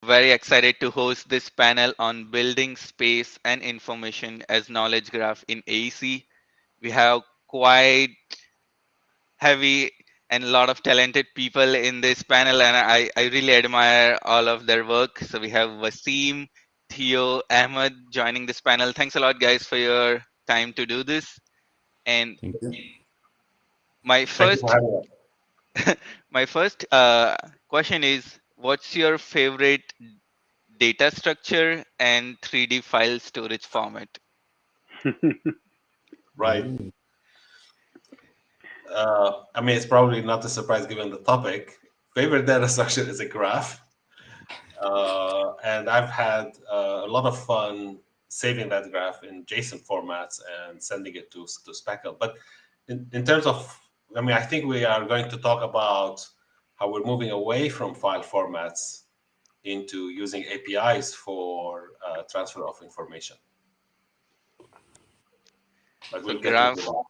Very excited to host this panel on building space and information as knowledge graph in AEC. We have quite heavy and a lot of talented people in this panel, and I really admire all of their work. So we have Wasim, Theo, Ahmed joining this panel. Thanks a lot, guys, for your time to do this. And Thank you. my Thank you for first having us. my first question is, what's your favorite data structure and 3D file storage format? Right. I mean, it's probably not a surprise given the topic. Favorite data structure is a graph. And I've had a lot of fun saving that graph in JSON formats and sending it to Speckle. But in terms of, I mean, I think we are going to talk about how we're moving away from file formats into using APIs for transfer of information. But So we'll get into graph, that.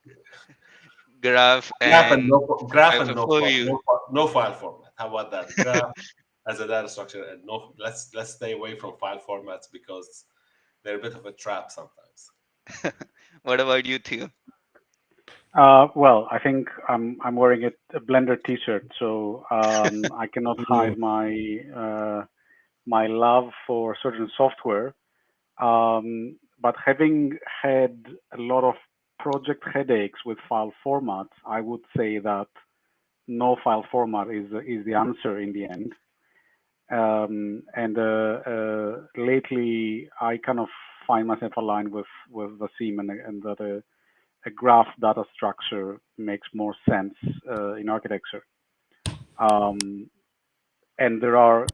graph, Graph and and graph I and prefer you. no file format. How about that? Graph as a data structure and no. Let's stay away from file formats because they're a bit of a trap sometimes. What about you, Theo? Well, I think I'm wearing a Blender T-shirt, so I cannot hide my love for certain software. But having had a lot of project headaches with file formats, I would say that no file format is the answer in the end. And lately, I kind of find myself aligned with Vasim and that a graph data structure makes more sense in architecture. Um, and there are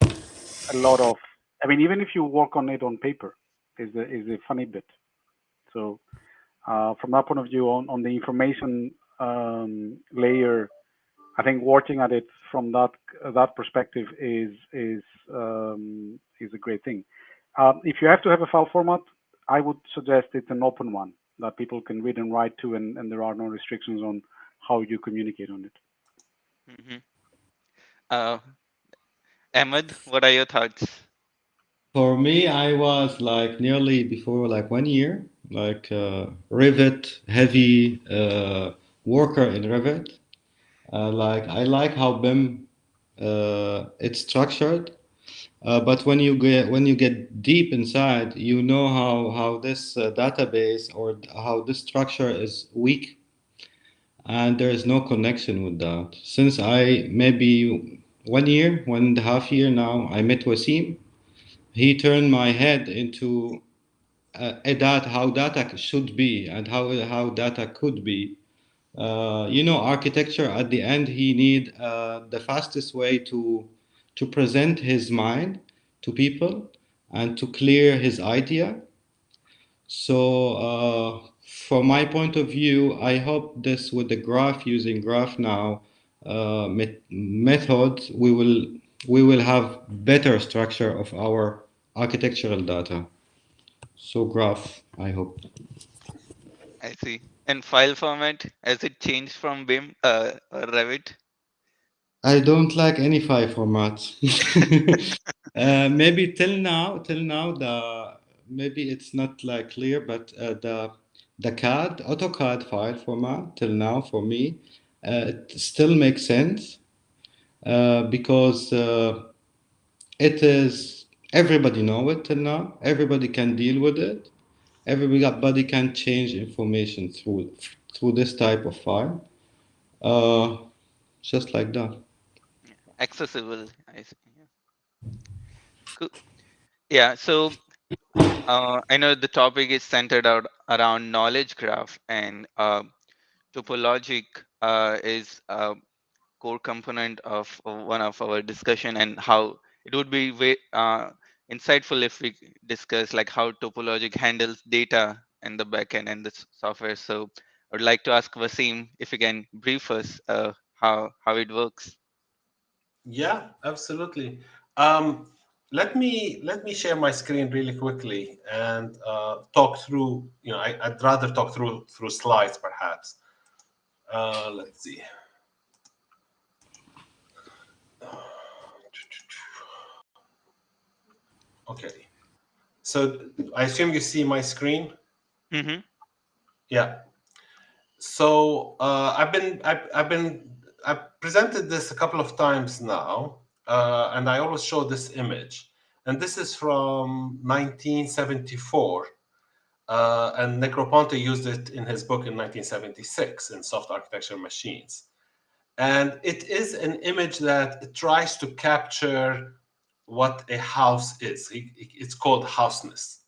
a lot of, I mean, even if you work on it on paper, is a funny bit. So from that point of view, on the information layer, I think working at it from that perspective is a great thing. If you have to have a file format, I would suggest it's an open one that people can read and write to, and there are no restrictions on how you communicate on it. Hmm. Uh, Ahmed, what are your thoughts? For me, I was like nearly before like 1 year, like Revit heavy worker in Revit. Like I like how BIM it's structured, but when you get deep inside, you know how this database or how this structure is weak, and there is no connection with that. Since I maybe 1 year, 1.5 year now, I met Wasim. He turned my head into how data should be and how data could be. Architecture at the end, he need the fastest way to present his mind to people and to clear his idea. So, from my point of view, I hope this with the graph using graph now method, we will have better structure of our architectural data. So graph, I hope. I see. And file format, has it changed from BIM or Revit? I don't like any file format. Maybe till now the maybe it's not like clear, but the CAD AutoCAD file format till now for me it still makes sense because it is everybody know it till now. Everybody can deal with it. Everybody can change information through this type of file. Uh, just like that. Accessible, I see. Yeah. Cool. Yeah, so I know the topic is centered out around knowledge graph, and topologic is a core component of one of our discussion, and how it would be insightful if we discuss like how topologic handles data and the backend and the software. So I would like to ask Wasim if you can brief us how it works. Yeah, absolutely. Um, let me share my screen really quickly and talk through. I'd rather talk through slides perhaps. Let's see. Okay. So I assume you see my screen. Mm-hmm. Yeah. So I've presented this a couple of times now, and I always show this image. And this is from 1974. And Negroponte used it in his book in 1976 in Soft Architecture Machines. And it is an image that tries to capture what a house is. It's called Houseness.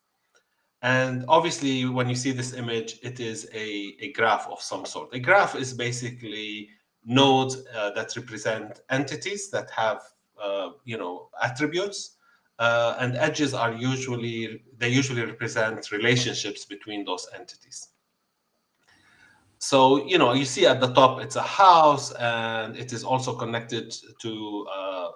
And obviously, when you see this image, it is a graph of some sort. A graph is basically nodes that represent entities that have, attributes, and edges are usually represent relationships between those entities. So, you see at the top, it's a house, and it is also connected to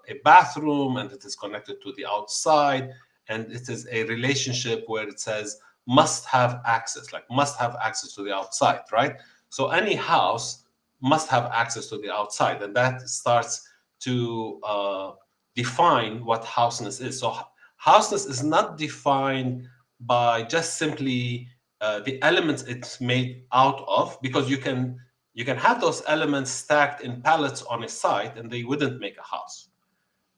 a bathroom, and it is connected to the outside. And it is a relationship where it says must have access, like must have access to the outside, right? So any house must have access to the outside. And that starts to define what houseness is. So houseness is not defined by just simply the elements it's made out of, because you can have those elements stacked in pallets on a site and they wouldn't make a house.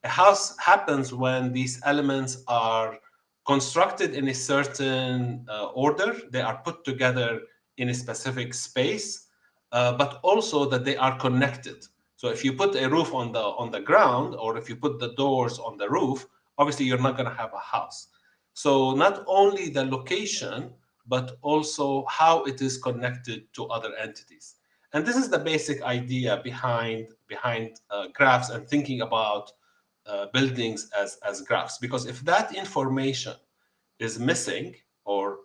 A house happens when these elements are constructed in a certain order, they are put together in a specific space, but also that they are connected. So if you put a roof on the ground, or if you put the doors on the roof, obviously you're not going to have a house. So not only the location, but also how it is connected to other entities. And this is the basic idea behind graphs and thinking about buildings as graphs. Because if that information is missing, or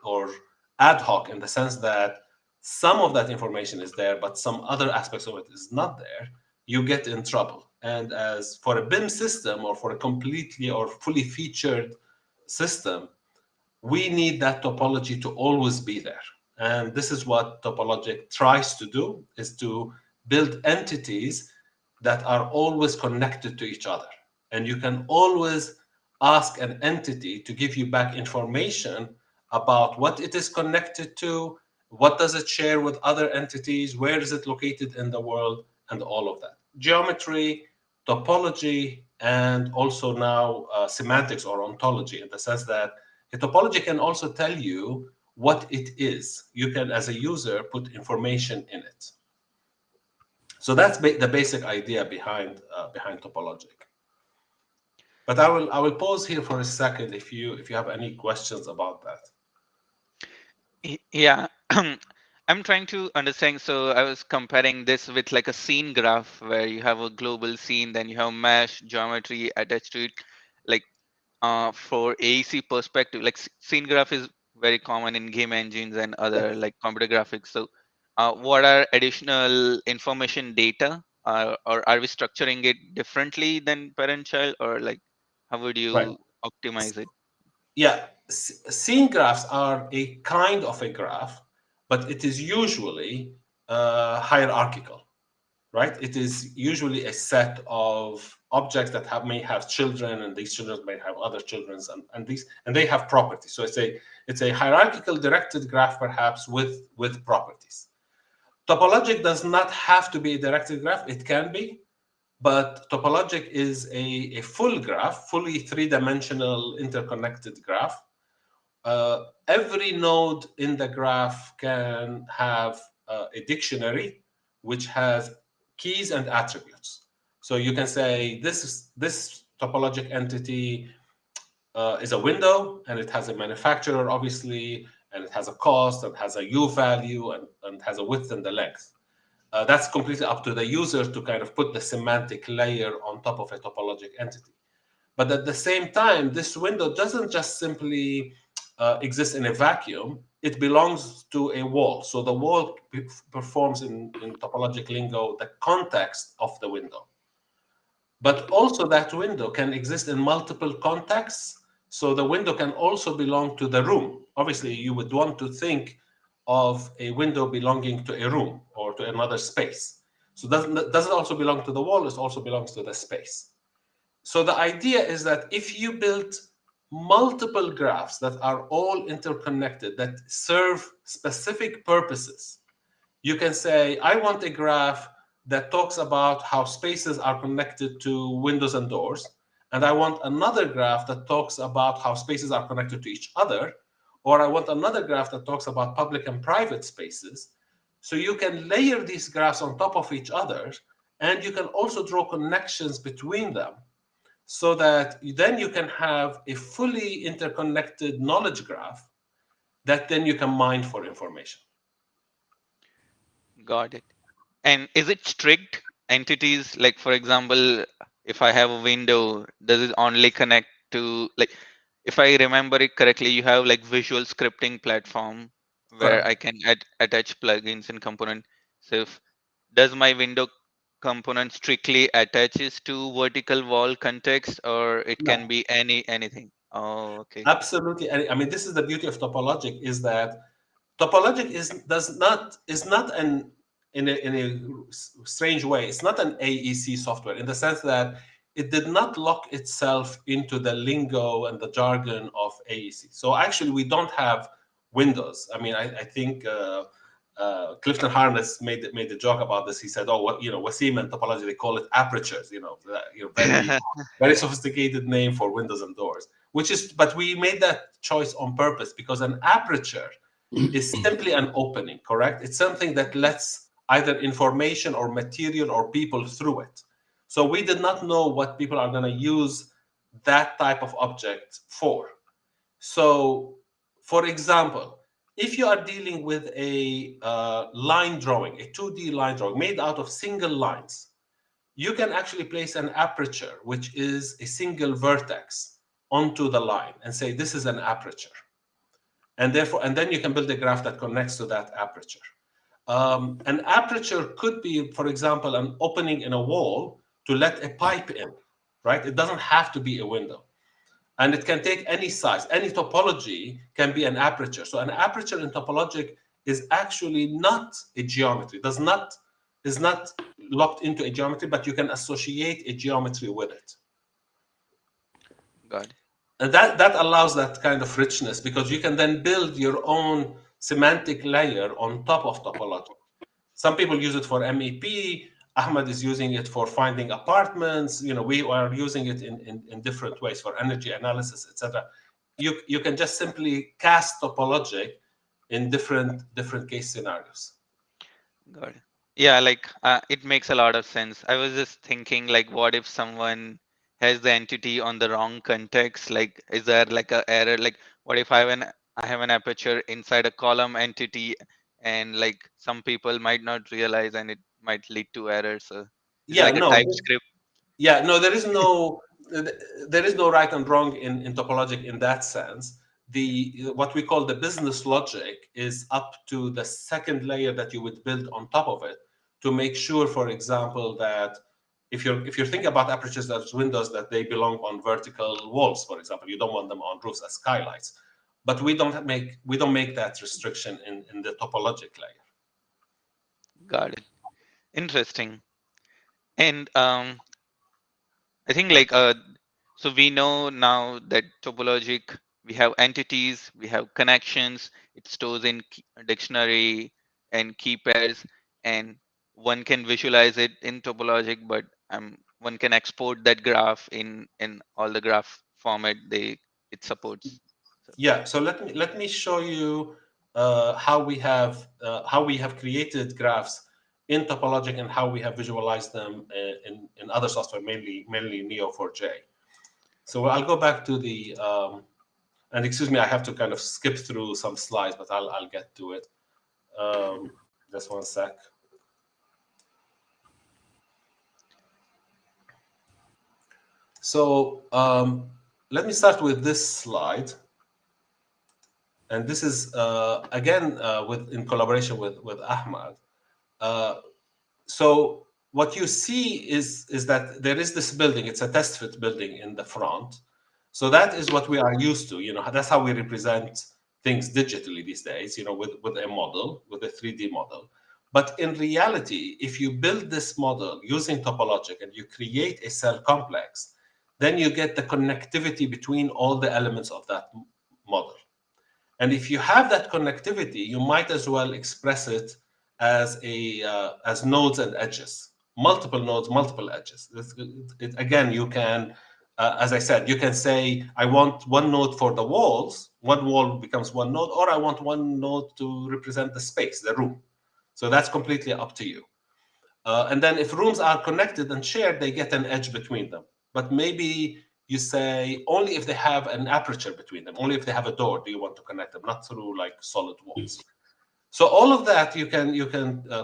ad hoc, in the sense that some of that information is there, but some other aspects of it is not there, you get in trouble. And as for a BIM system, or for a completely or fully featured system, we need that topology to always be there. And this is what Topologic tries to do, is to build entities that are always connected to each other. And you can always ask an entity to give you back information about what it is connected to, what does it share with other entities, where is it located in the world, and all of that. Geometry, topology, and also now semantics or ontology, in the sense that a topology can also tell you what it is. You can, as a user, put information in it. So that's the basic idea behind Topologic. But I will pause here for a second if you have any questions about that. Yeah. I'm trying to understand. So I was comparing this with like a scene graph where you have a global scene, then you have mesh geometry attached to it. Like for AEC perspective, like scene graph is very common in game engines and other like computer graphics. So what are additional information data, or are we structuring it differently than parent child, or like how would Right. you optimize it? Yeah. Scene graphs are a kind of a graph, but it is usually hierarchical. Right? It is usually a set of objects that may have children, and these children may have other children, and they have properties. So it's a hierarchical directed graph, perhaps with properties. Topologic does not have to be a directed graph. It can be, but Topologic is a full graph, fully three-dimensional interconnected graph. Every node in the graph can have a dictionary which has keys and attributes. So you can say this topologic entity is a window, and it has a manufacturer, obviously, and it has a cost, and has a U value, and has a width and the length. That's completely up to the user to kind of put the semantic layer on top of a topologic entity. But at the same time, this window doesn't just simply exist in a vacuum. It belongs to a wall. So the wall performs in topologic lingo the context of the window. But also that window can exist in multiple contexts. So the window can also belong to the room. Obviously, you would want to think of a window belonging to a room or to another space. So doesn't also belong to the wall, it also belongs to the space. So the idea is that if you build multiple graphs that are all interconnected that serve specific purposes. You can say, I want a graph that talks about how spaces are connected to windows and doors, and I want another graph that talks about how spaces are connected to each other, or I want another graph that talks about public and private spaces. So you can layer these graphs on top of each other, and you can also draw connections between them, so that then you can have a fully interconnected knowledge graph that then you can mine for information. Got it. And is it strict entities? Like, for example, if I have a window, does it only connect to, like, if I remember it correctly, you have like visual scripting platform where Correct. I can attach plugins and component. So if, does my window component strictly attaches to vertical wall context, or it can No, be anything? Oh, okay. absolutely. I mean, this is the beauty of Topologic, is that Topologic is not an in a strange way. It's not an AEC software in the sense that it did not lock itself into the lingo and the jargon of AEC. So actually, we don't have windows. I mean, I think Clifton Harness made a joke about this. He said, "Oh, what, Wasim and Topology, they call it apertures. Very sophisticated name for windows and doors." But we made that choice on purpose because an aperture is simply an opening, correct? It's something that lets either information or material or people through it. So we did not know what people are going to use that type of object for. So, for example, if you are dealing with a line drawing, a 2D line drawing made out of single lines, you can actually place an aperture, which is a single vertex, onto the line and say, this is an aperture. And then you can build a graph that connects to that aperture. An aperture could be, for example, an opening in a wall to let a pipe in, right? It doesn't have to be a window. And it can take any size. Any topology can be an aperture. So an aperture in Topologic is actually not a geometry, is not locked into a geometry, but you can associate a geometry with it. Got it. And that allows that kind of richness, because you can then build your own semantic layer on top of Topology. Some people use it for MEP. Ahmed is using it for finding apartments. We are using it in different ways for energy analysis, etc. You can just simply cast Topologic in different case scenarios. Got it. Yeah, like it makes a lot of sense. I was just thinking, like, what if someone has the entity on the wrong context? Like, is there like a error? Like, what if I have an aperture inside a column entity, and like some people might not realize, and it might lead to errors. So it's Yeah, like a no, TypeScript. yeah, no, there is no right and wrong in Topologic in that sense. What we call the business logic is up to the second layer that you would build on top of it to make sure, for example, that if you're thinking about apertures as windows, that they belong on vertical walls, for example. You don't want them on roofs as skylights. But we don't make that restriction in the topologic layer. Got it. Interesting. And I think like so we know now that topologic, we have entities, we have connections, it stores in dictionary and key pairs, and one can visualize it in topologic, but one can export that graph in all the graph format it supports. So, Yeah, so let me show you how we have created graphs in Topologic and how we have visualized them in other software, mainly Neo4j. So I'll go back to the and excuse me, I have to kind of skip through some slides, but I'll get to it. Just one sec. So let me start with this slide. And this is again in collaboration with Ahmad. So what you see is that there is this building. It's a test fit building in the front. So that is what we are used to. That's how we represent things digitally these days. With a model, with a 3D model. But in reality, if you build this model using Topologic and you create a cell complex, then you get the connectivity between all the elements of that model. And if you have that connectivity, you might as well express it as as nodes and edges, multiple nodes, multiple edges. Again, you can, as I said, you can say, I want one node for the walls, one wall becomes one node, or I want one node to represent the space, the room. So that's completely up to you. And then if rooms are connected and shared, they get an edge between them. But maybe you say only if they have an aperture between them, only if they have a door do you want to connect them, not through like solid walls. So all of that you can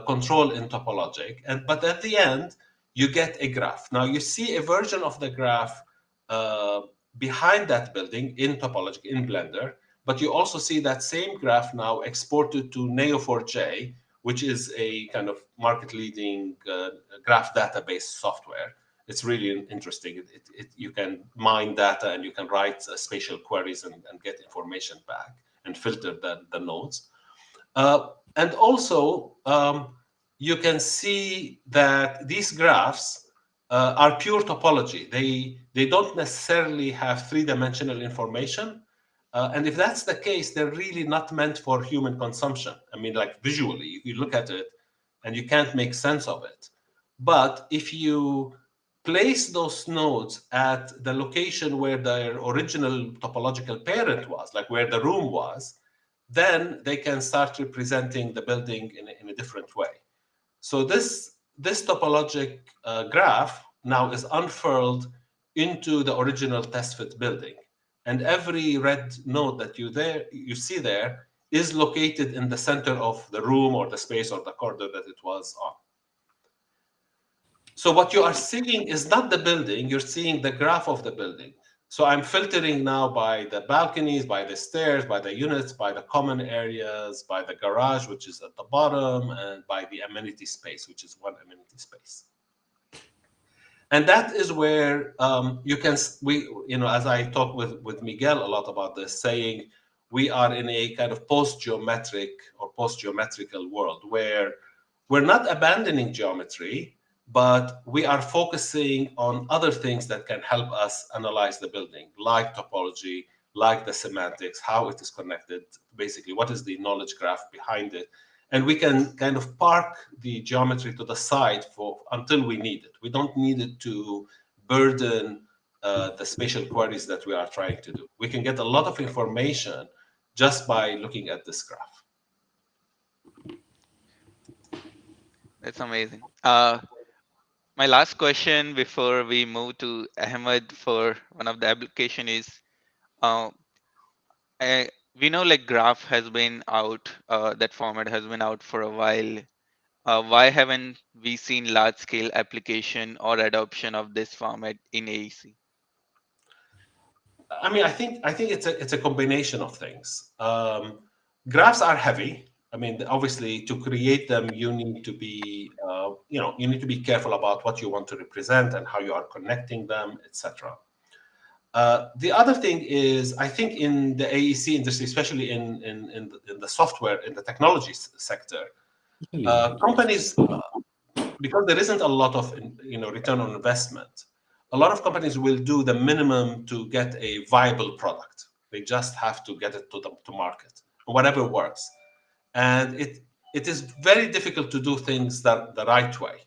control in Topologic, but at the end you get a graph. Now you see a version of the graph uh, behind that building in Topologic in Blender, but you also see that same graph now exported to Neo4j, which is a kind of market-leading graph database software. It's really interesting. You can mine data and you can write spatial queries and get information back and filter the nodes. And also, you can see that these graphs are pure topology. They don't necessarily have three-dimensional information. And if that's the case, they're really not meant for human consumption. I mean, like visually, you look at it and you can't make sense of it. But if you place those nodes at the location where their original topological parent was, like where the room was, then they can start representing the building in a different way. So this topologic graph now is unfurled into the original test fit building. And every red node that you see there is located in the center of the room or the space or the corridor that it was on. So what you are seeing is not the building, you're seeing the graph of the building. So I'm filtering now by the balconies, by the stairs, by the units, by the common areas, by the garage, which is at the bottom, and by the amenity space, which is one amenity space. And that is where as I talk with Miguel a lot about this, saying we are in a kind of post-geometric or post-geometrical world where we're not abandoning geometry, but we are focusing on other things that can help us analyze the building, like topology, like the semantics, how it is connected, basically, what is the knowledge graph behind it. And we can kind of park the geometry to the side until we need it. We don't need it to burden the spatial queries that we are trying to do. We can get a lot of information just by looking at this graph. That's amazing. My last question before we move to Ahmed for one of the application is, uh, we know like graph has been out, that format has been out for a while. Why haven't we seen large scale application or adoption of this format in AEC? I mean, I think it's a combination of things. Graphs are heavy. I mean, obviously, to create them, you need to be you need to be careful about what you want to represent and how you are connecting them, etc. The other thing is, I think in the AEC industry, especially in the software, in the technology sector, companies, because there isn't a lot of return on investment, a lot of companies will do the minimum to get a viable product. They just have to get it to market, whatever works. And it is very difficult to do things the right way.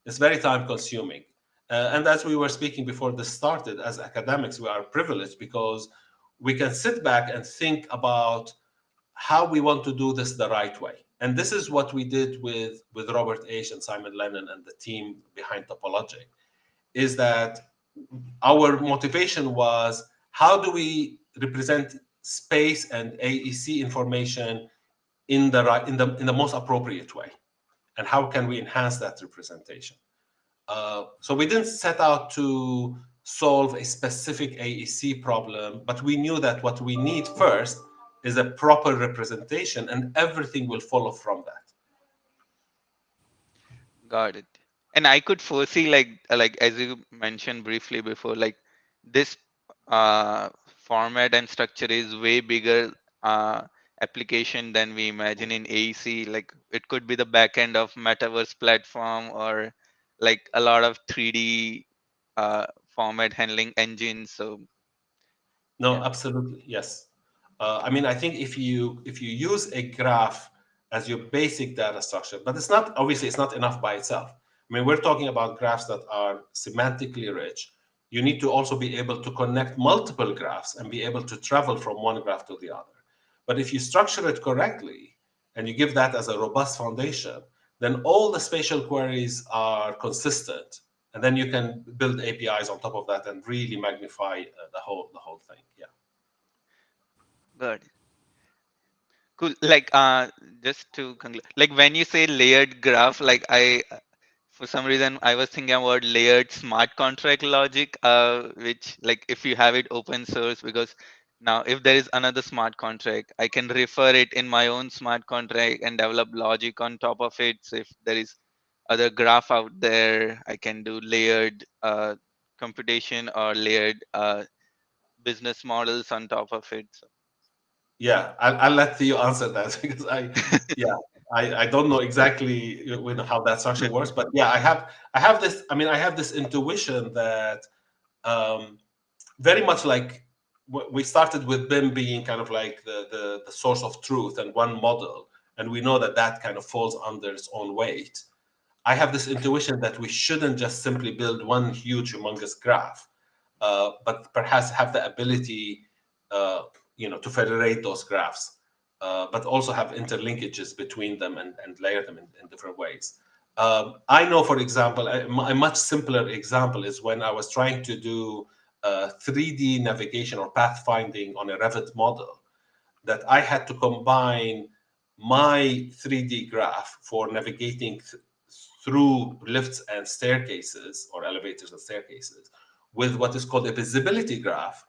It's very time consuming. And as we were speaking before this started, as academics, we are privileged because we can sit back and think about how we want to do this the right way. And this is what we did with Robert H. and Simon Lennon and the team behind Topology, is that our motivation was, how do we represent space and AEC information in the most appropriate way? And how can we enhance that representation? So we didn't set out to solve a specific AEC problem, but we knew that what we need first is a proper representation, and everything will follow from that. Got it. And I could foresee like as you mentioned briefly before, like this format and structure is way bigger uh, application than we imagine in AEC. Like it could be the back end of metaverse platform or like a lot of 3D format handling engines. So No, yeah, absolutely, yes. I mean, I think if you use a graph as your basic data structure, but it's not, obviously it's not enough by itself. I mean, we're talking about graphs that are semantically rich. You need to also be able to connect multiple graphs and be able to travel from one graph to the other. But if you structure it correctly and you give that as a robust foundation, then all the spatial queries are consistent, and then you can build APIs on top of that and really magnify the whole thing. Yeah. good. Cool. Like, just to conclude, like when you say layered graph, like for some reason, I was thinking about layered smart contract logic, which like if you have it open source, because now if there is another smart contract, I can refer it in my own smart contract and develop logic on top of it. So if there is other graph out there, I can do layered computation or layered business models on top of it. So. Yeah, I'll let Theo answer that because yeah, I don't know exactly how that structure works, but yeah, I have this. I mean, I have this intuition that um, very much like we started with BIM being kind of like the source of truth and one model, and we know that that kind of falls under its own weight. I have this intuition that we shouldn't just simply build one huge, humongous graph, but perhaps have the ability, uh, to federate those graphs, but also have interlinkages between them and layer them in different ways. I know, for example, a much simpler example is when I was trying to do 3D navigation or pathfinding on a Revit model, that I had to combine my 3D graph for navigating through lifts and staircases, or elevators and staircases, with what is called a visibility graph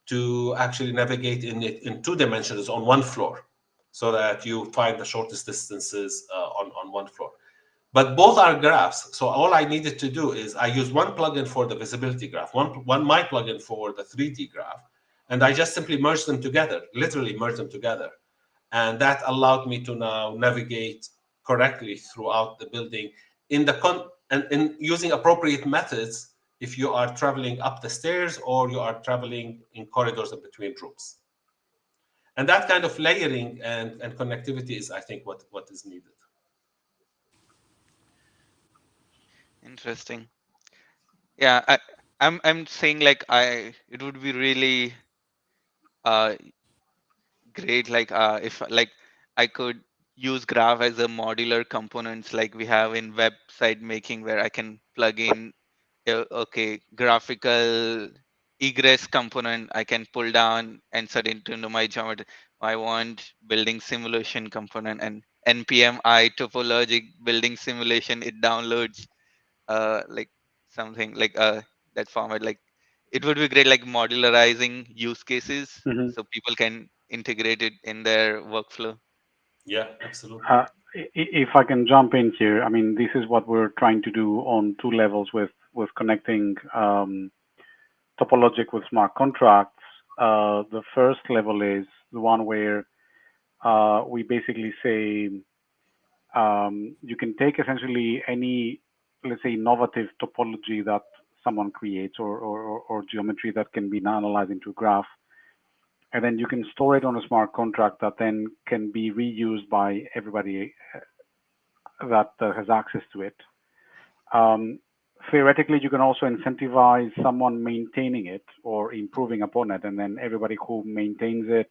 to actually navigate in it in 2 dimensions on one floor, so that you find the shortest distances on one floor. But both are graphs. So all I needed to do is I use one plugin for the visibility graph, one my plugin for the 3D graph, and I just simply merged them together, literally merged them together. And that allowed me to now navigate correctly throughout the building and in using appropriate methods if you are traveling up the stairs or you are traveling in corridors and between rooms. And that kind of layering and connectivity is, I think, what is needed. Interesting. Yeah, I'm saying like it would be really uh great like if like I could use graph as a modular components like we have in website making, where I can plug in okay, graphical egress component I can pull down and set it into my geometry. I want building simulation component and npm I topologic building simulation, it downloads like something like that format. Like it would be great like modularizing use cases Hmm. so people can integrate it in their workflow. Yeah, absolutely. Uh, if I can jump in here, I mean, this is what we're trying to do on two levels with connecting Topologic with smart contracts. The first level is the one where we basically say you can take essentially any, let's say, innovative topology that someone creates or geometry that can be analyzed into a graph, and then you can store it on a smart contract that then can be reused by everybody that has access to it. Um, Theoretically, you can also incentivize someone maintaining it or improving upon it, and then everybody who maintains it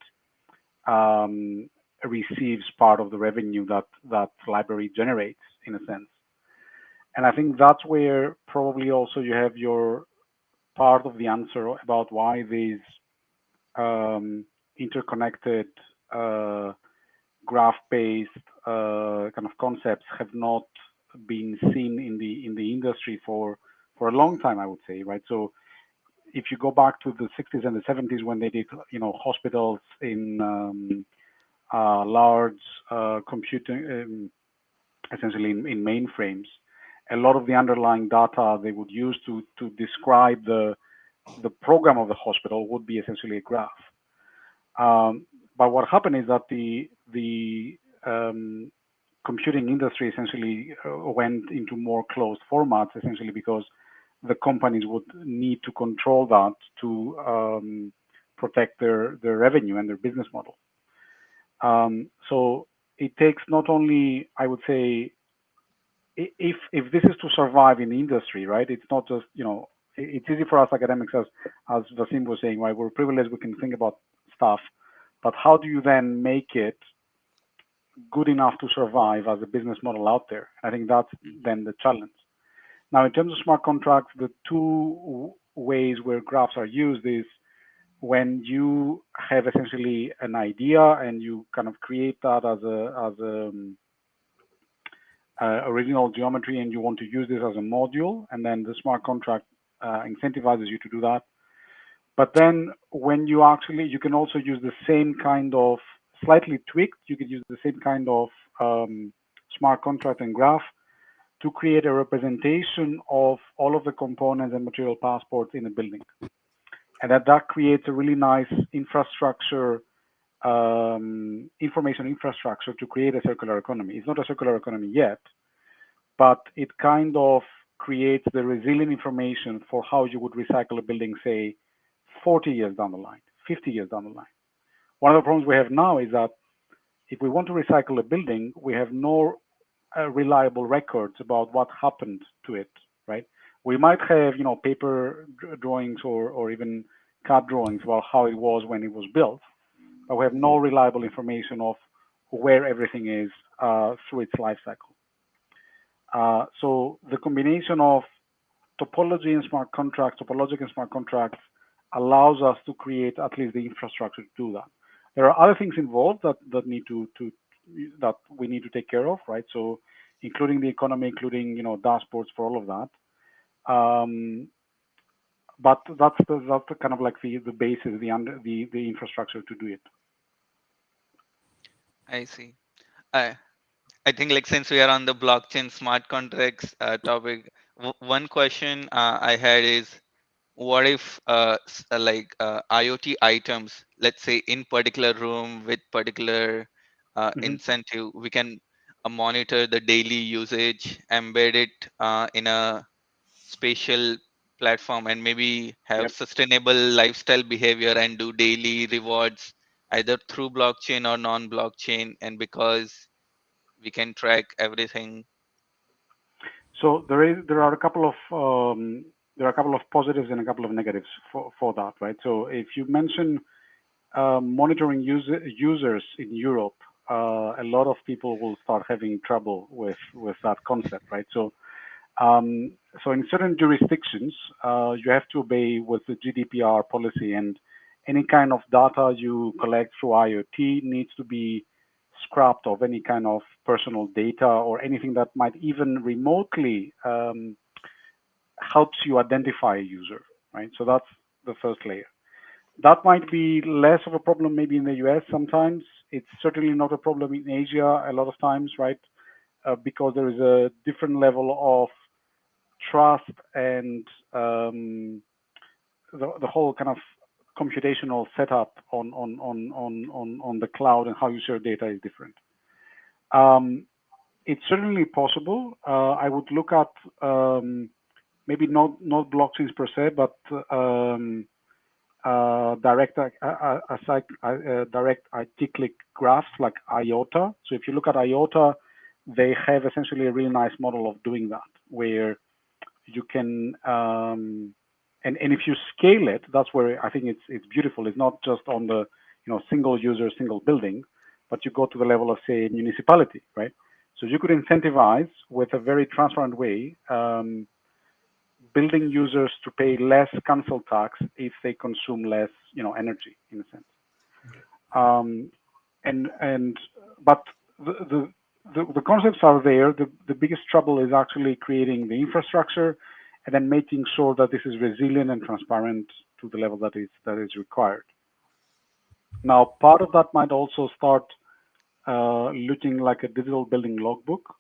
um, receives part of the revenue that that library generates, in a sense. And I think that's where probably also you have your part of the answer about why these interconnected uh, graph-based kind of concepts have not been seen in the industry for a long time, I would say, right? So if you go back to the 60s and the 70s when they did, hospitals in large computing, essentially in mainframes, a lot of the underlying data they would use to describe the program of the hospital would be essentially a graph. But what happened is that the computing industry essentially went into more closed formats, essentially because the companies would need to control that to protect their revenue and their business model. So it takes not only, I would say, if this is to survive in the industry, right? It's not just, it's easy for us academics, as Vasim was saying, right? We're privileged, we can think about stuff, but how do you then make it good enough to survive as a business model out there? I think that's then the challenge. Now, in terms of smart contracts, the two ways where graphs are used is when you have essentially an idea and you kind of create that as a original geometry and you want to use this as a module, and then the smart contract incentivizes you to do that. But then when you can also use the same kind of, slightly tweaked, you could use the same kind of smart contract and graph to create a representation of all of the components and material passports in a building. And that creates a really nice infrastructure, information infrastructure to create a circular economy. It's not a circular economy yet, but it kind of creates the resilient information for how you would recycle a building, say, 40 years down the line, 50 years down the line. One of the problems we have now is that if we want to recycle a building, we have no reliable records about what happened to it, right? We might have, paper drawings or even CAD drawings about how it was when it was built, but we have no reliable information of where everything is through its life cycle. So the combination of topology and smart contracts, topological and smart contracts, allows us to create at least the infrastructure to do that. There are other things involved that we need to take care of, right? So including the economy, including dashboards for all of that. But that's the kind of like the basis, the infrastructure to do it. I see. I think like since we are on the blockchain smart contracts topic, one question I had is, what if IoT items, let's say in particular room with particular incentive, we can monitor the daily usage, embed it in a spatial platform, and maybe have Yep. sustainable lifestyle behavior and do daily rewards either through blockchain or non-blockchain, and because we can track everything. So there are a couple of positives and a couple of negatives for that, right? So if you mention monitoring users in Europe, a lot of people will start having trouble with that concept, right? So in certain jurisdictions, you have to obey with the GDPR policy, and any kind of data you collect through IoT needs to be scrapped of any kind of personal data or anything that might even remotely helps you identify a user, right? So that's the first layer. That might be less of a problem maybe in the US sometimes. It's certainly not a problem in Asia a lot of times, right? Because there is a different level of trust and the whole kind of computational setup on the cloud and how you share data is different. It's certainly possible. I would look at maybe not blockchains per se, but direct acyclic graphs like IOTA. So if you look at IOTA, they have essentially a really nice model of doing that, where you can and if you scale it, that's where I think it's beautiful. It's not just on the single user, single building, but you go to the level of, say, municipality, right? So you could incentivize with a very transparent way building users to pay less council tax if they consume less, energy in a sense. But the concepts are there. The biggest trouble is actually creating the infrastructure and then making sure that this is resilient and transparent to the level that is required. Now, part of that might also start looking like a digital building logbook,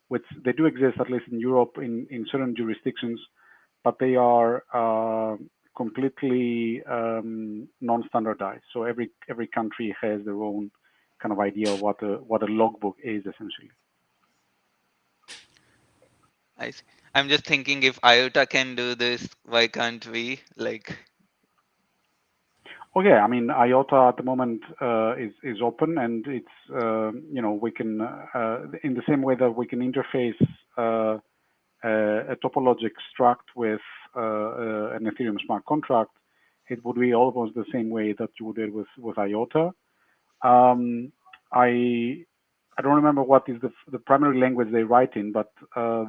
which they do exist, at least in Europe, in certain jurisdictions, but they are completely non-standardized. So every country has their own kind of idea of what a logbook is, essentially. I see. I'm just thinking if IOTA can do this, why can't we? Like, Oh yeah, I mean IOTA at the moment is open, and it's we can in the same way that we can interface a topologic struct with an Ethereum smart contract, it would be almost the same way that you would do it with IOTA. I don't remember what is the primary language they write in, but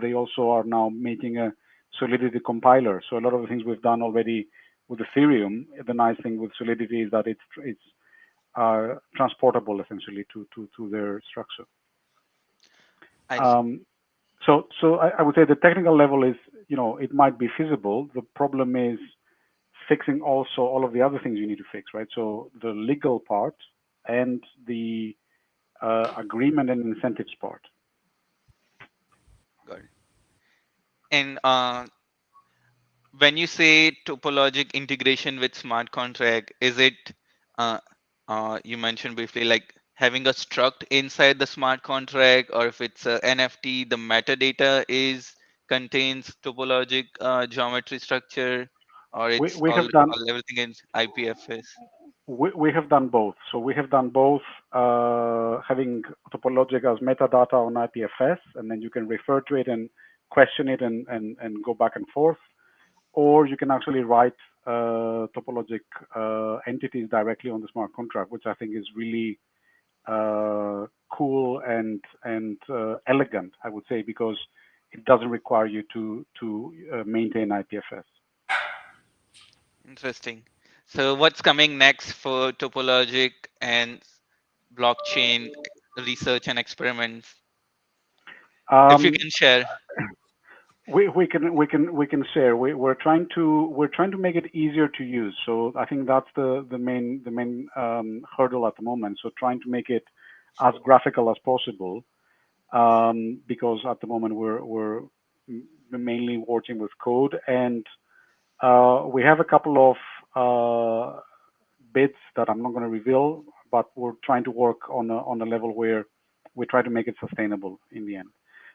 they also are now making a Solidity compiler. So a lot of the things we've done already with Ethereum, the nice thing with Solidity is that it's transportable essentially to their structure. I see. So I would say the technical level is, it might be feasible. The problem is fixing also all of the other things you need to fix, right? So the legal part and the agreement and incentives part. Got it. And when you say topologic integration with smart contract, is it uh, you mentioned briefly like having a struct inside the smart contract, or if it's a NFT, the metadata is contains topologic geometry structure, or We, it's we have done all everything in IPFS? we have done both. So we have done both, having topologic as metadata on IPFS, and then you can refer to it and question it and go back and forth, or you can actually write topologic entities directly on the smart contract, which I think is really cool and elegant, I would say, because it doesn't require you to maintain IPFS. Interesting. So what's coming next for topologic and blockchain research and experiments? If you Um, can share. we can share. We're trying to make it easier to use. So I think that's the main hurdle at the moment. So trying to make it as graphical as possible, because at the moment we're mainly working with code, and we have a couple of bits that I'm not going to reveal, but we're trying to work on a level where we try to make it sustainable in the end.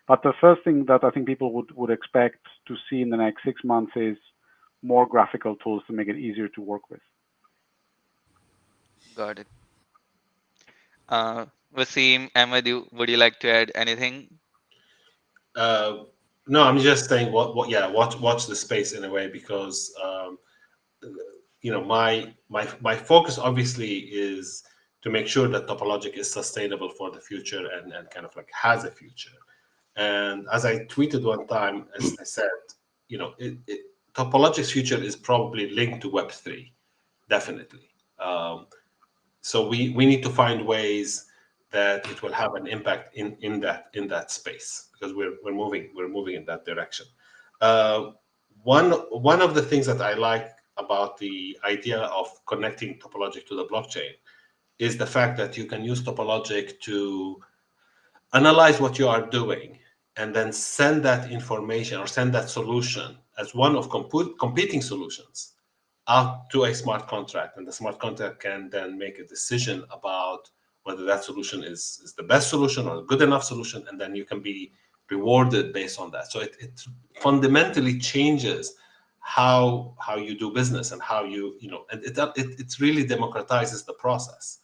But the first thing that I think people would expect to see in the next 6 months is more graphical tools to make it easier to work with. Got it. Wasim, Ahmed, would you like to add anything? No, I'm just saying watch the space in a way, because my focus obviously is to make sure that Topologic is sustainable for the future, and kind of like has a future. And as I tweeted one time, as I said, Topologic's future is probably linked to Web3, definitely. So we need to find ways that it will have an impact in that space, because we're moving in that direction. Uh, one of the things that I like about the idea of connecting Topologic to the blockchain is the fact that you can use Topologic to analyze what you are doing and then send that information or send that solution as one of competing solutions out to a smart contract, and the smart contract can then make a decision about whether that solution is the best solution or a good enough solution, and then you can be rewarded based on that. So it fundamentally changes how you do business, and how and it really democratizes the process,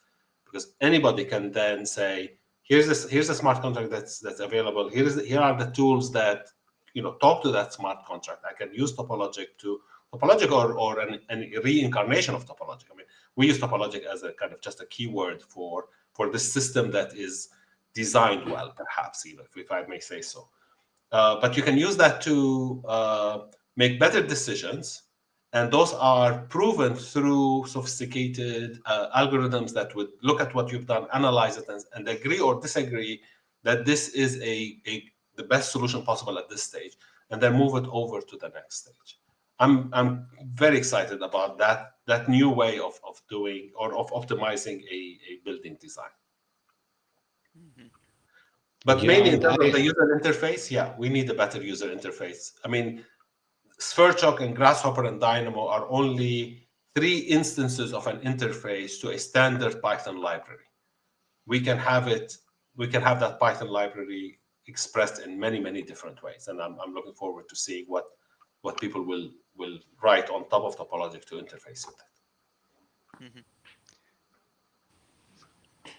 because anybody can then say, here's a smart contract that's available. Here are the tools that talk to that smart contract. I can use Topologic or an reincarnation of Topologic. I mean, we use Topologic as a kind of just a keyword for the system that is designed well, perhaps, even if I may say so. But you can use that to make better decisions, and those are proven through sophisticated algorithms that would look at what you've done, analyze it, and agree or disagree that this is the best solution possible at this stage, and then move it over to the next stage. I'm very excited about that new way of doing or of optimizing a building design. Mhm. But Yeah, mainly in terms of the user interface, yeah, we need a better user interface. I mean, Sverchok and Grasshopper and Dynamo are only 3 instances of an interface to a standard Python library. We can have that Python library expressed in many different ways, and I'm looking forward to seeing what people will write on top of Topologic to interface with it. Mm-hmm.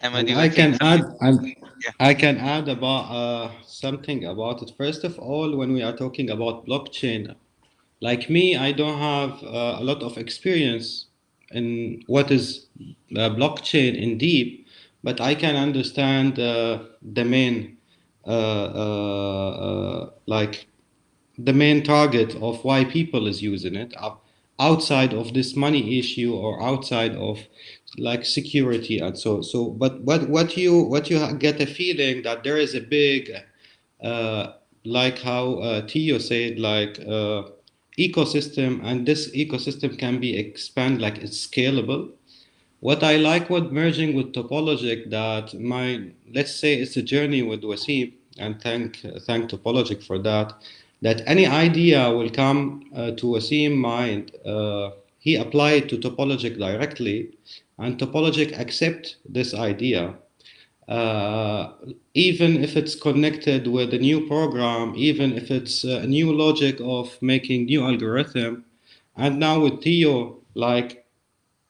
Ahmed, And you were saying something? Yeah. I can add about something about it. First of all, when we are talking about blockchain, like me, I don't have a lot of experience in what is blockchain in deep, but I can understand the main, like the main target of why people is using it outside of this money issue or outside of like security and but what you get a feeling that there is a big uh, like how Tio said, like ecosystem, and this ecosystem can be expanded, like it's scalable. What I like with merging with Topologic, that my, let's say it's a journey with Wasim, and thank Topologic for that. That any idea will come to Wasim mind. He applied to Topologic directly, and Topologic accept this idea, uh, even if it's connected with a new program, even if it's a new logic of making new algorithm. And now with Theo, like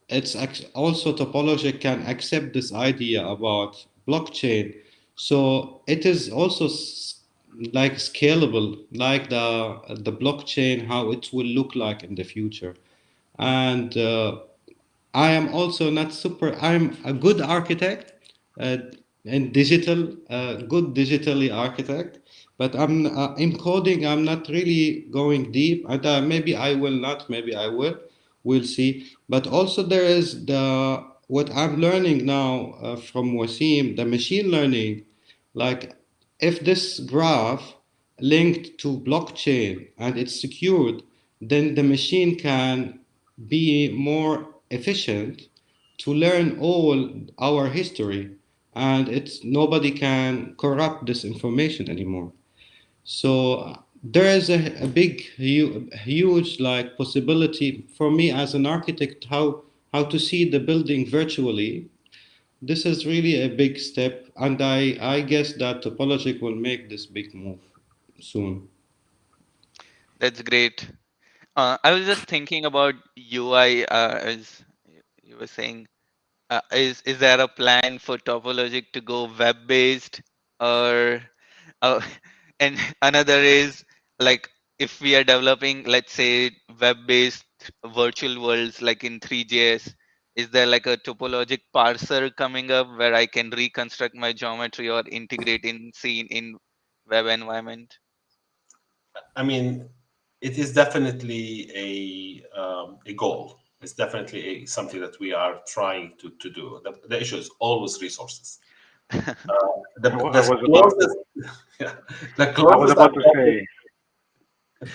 it's also Topology can accept this idea about blockchain. So it is also like scalable, like the blockchain, how it will look like in the future. And I am also not super. I'm a good architect, uh, and good digitally architect. But I'm in coding. I'm not really going deep. And maybe I will not. Maybe I will. We'll see. But also there is the what I'm learning now from Wasim, the machine learning. Like if this graph linked to blockchain and it's secured, then the machine can be more efficient to learn all our history, and it's nobody can corrupt this information anymore. So there is a big huge like possibility for me as an architect, how to see the building virtually. This is really a big step, and I guess that Topologic will make this big move soon. That's great. I was just thinking about UI, as you were saying. Is there a plan for Topologic to go web based, or uh, and another is like if we are developing, let's say, web based virtual worlds like in 3JS, is there like a Topologic parser coming up where I can reconstruct my geometry or integrate in scene in web environment? I mean, it is definitely a goal. It's definitely something that we are trying to do. The issue is always resources. I The was about closest, yeah, the I was closest about I've to gotten, say,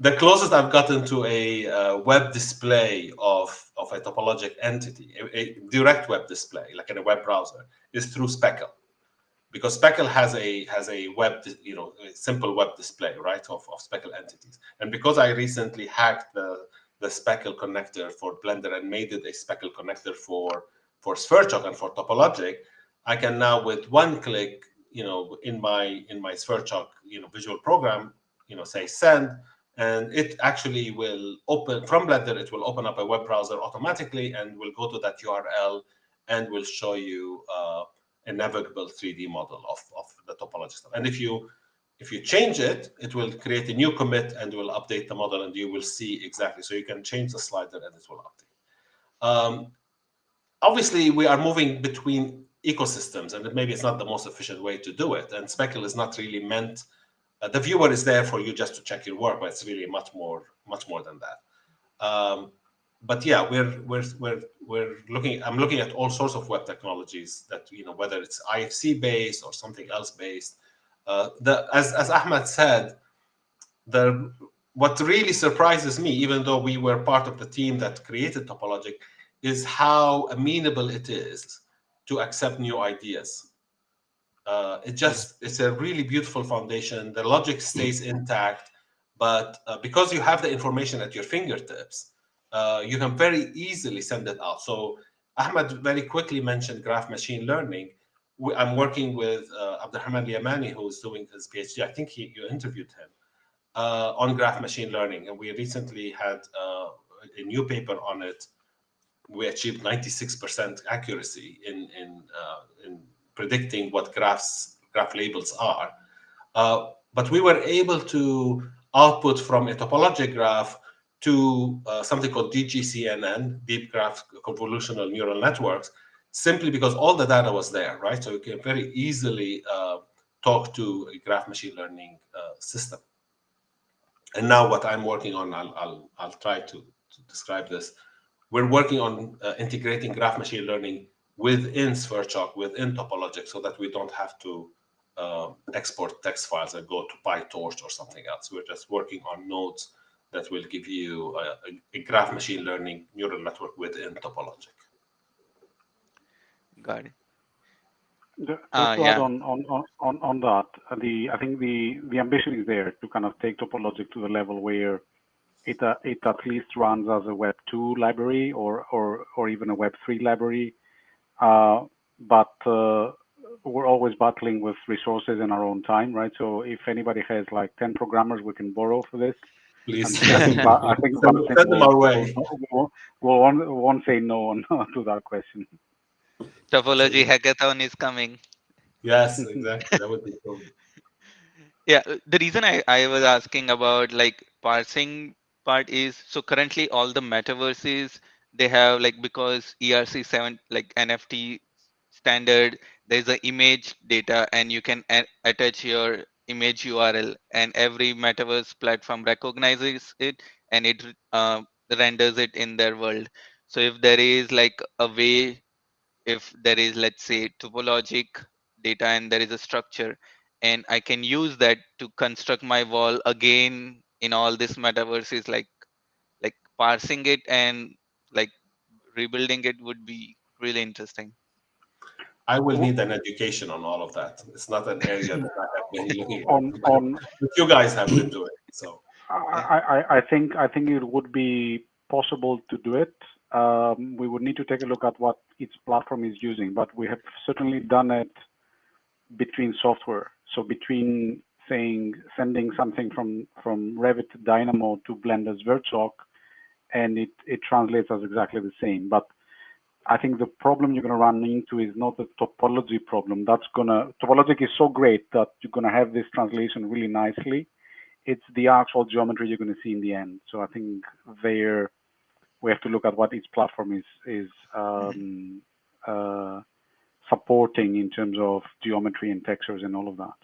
the closest I've gotten to a web display of a topologic entity, a direct web display, like in a web browser, is through Speckle, because Speckle has a web, a simple web display, right, of Speckle entities. And because I recently hacked the Speckle connector for Blender and made it a Speckle connector for SphereChalk and for Topologic, I can now with one click, in my SphereChalk, visual program, say send, and it actually will open from Blender. It will open up a web browser automatically and will go to that URL and will show you a navigable 3D model of the topology stuff. And if you change it, it will create a new commit and will update the model, and you will see exactly. So you can change the slider and it will update. Obviously, we are moving between ecosystems, and maybe it's not the most efficient way to do it. And Speckle is not really meant. The viewer is there for you just to check your work, but it's really much more than that. But yeah, we're looking. I'm looking at all sorts of web technologies that, whether it's IFC based or something else based. As Ahmed said, what really surprises me, even though we were part of the team that created Topologic, is how amenable it is to accept new ideas. It's a really beautiful foundation. The logic stays intact, but because you have the information at your fingertips, you can very easily send it out. So Ahmed very quickly mentioned graph machine learning. I'm working with Abdurrahman Yamani, who is doing his PhD. I think you interviewed him on graph machine learning, and we recently had a new paper on it. We achieved 96% accuracy in predicting what graph labels are. But we were able to output from a topological graph to something called DGCNN, Deep Graph Convolutional Neural Networks, simply because all the data was there, right? So you can very easily talk to a graph machine learning system. And now what I'm working on, I'll try to describe this. We're working on integrating graph machine learning within Sverchok, within Topologic, so that we don't have to export text files and go to PyTorch or something else. We're just working on nodes that will give you a graph machine learning neural network within Topologic. Got it. Just to add Yeah. on that, I think the ambition is there to kind of take Topologic to the level where it at least runs as a Web 2 library or even a Web 3 library. But we're always battling with resources in our own time, right? So if anybody has like 10 programmers we can borrow for this, Please, I think send them our way. won't say no to that question. Topology hackathon is coming. Yes, exactly. That would be cool. Yeah, the reason I was asking about like parsing part is, so currently all the metaverses they have, like, because ERC7 like NFT standard, there's a image data and you can attach your image URL, and every metaverse platform recognizes it and it renders it in their world. So if there is like a way, if there is, let's say, topologic data and there is a structure, and I can use that to construct my wall again in all this metaverses, like parsing it and like rebuilding it would be really interesting. I will need an education on all of that. It's not an area that I have been looking on at, but you guys have been doing. So Yeah. I think it would be possible to do it. We would need to take a look at what each platform is using, but we have certainly done it between software. So between saying sending something from Revit to Dynamo to Blender's Verchok, and it translates as exactly the same. But I think the problem you're going to run into is not the topology problem. Topologic is so great that you're going to have this translation really nicely. It's the actual geometry you're going to see in the end. So I think there we have to look at what each platform is supporting in terms of geometry and textures and all of that.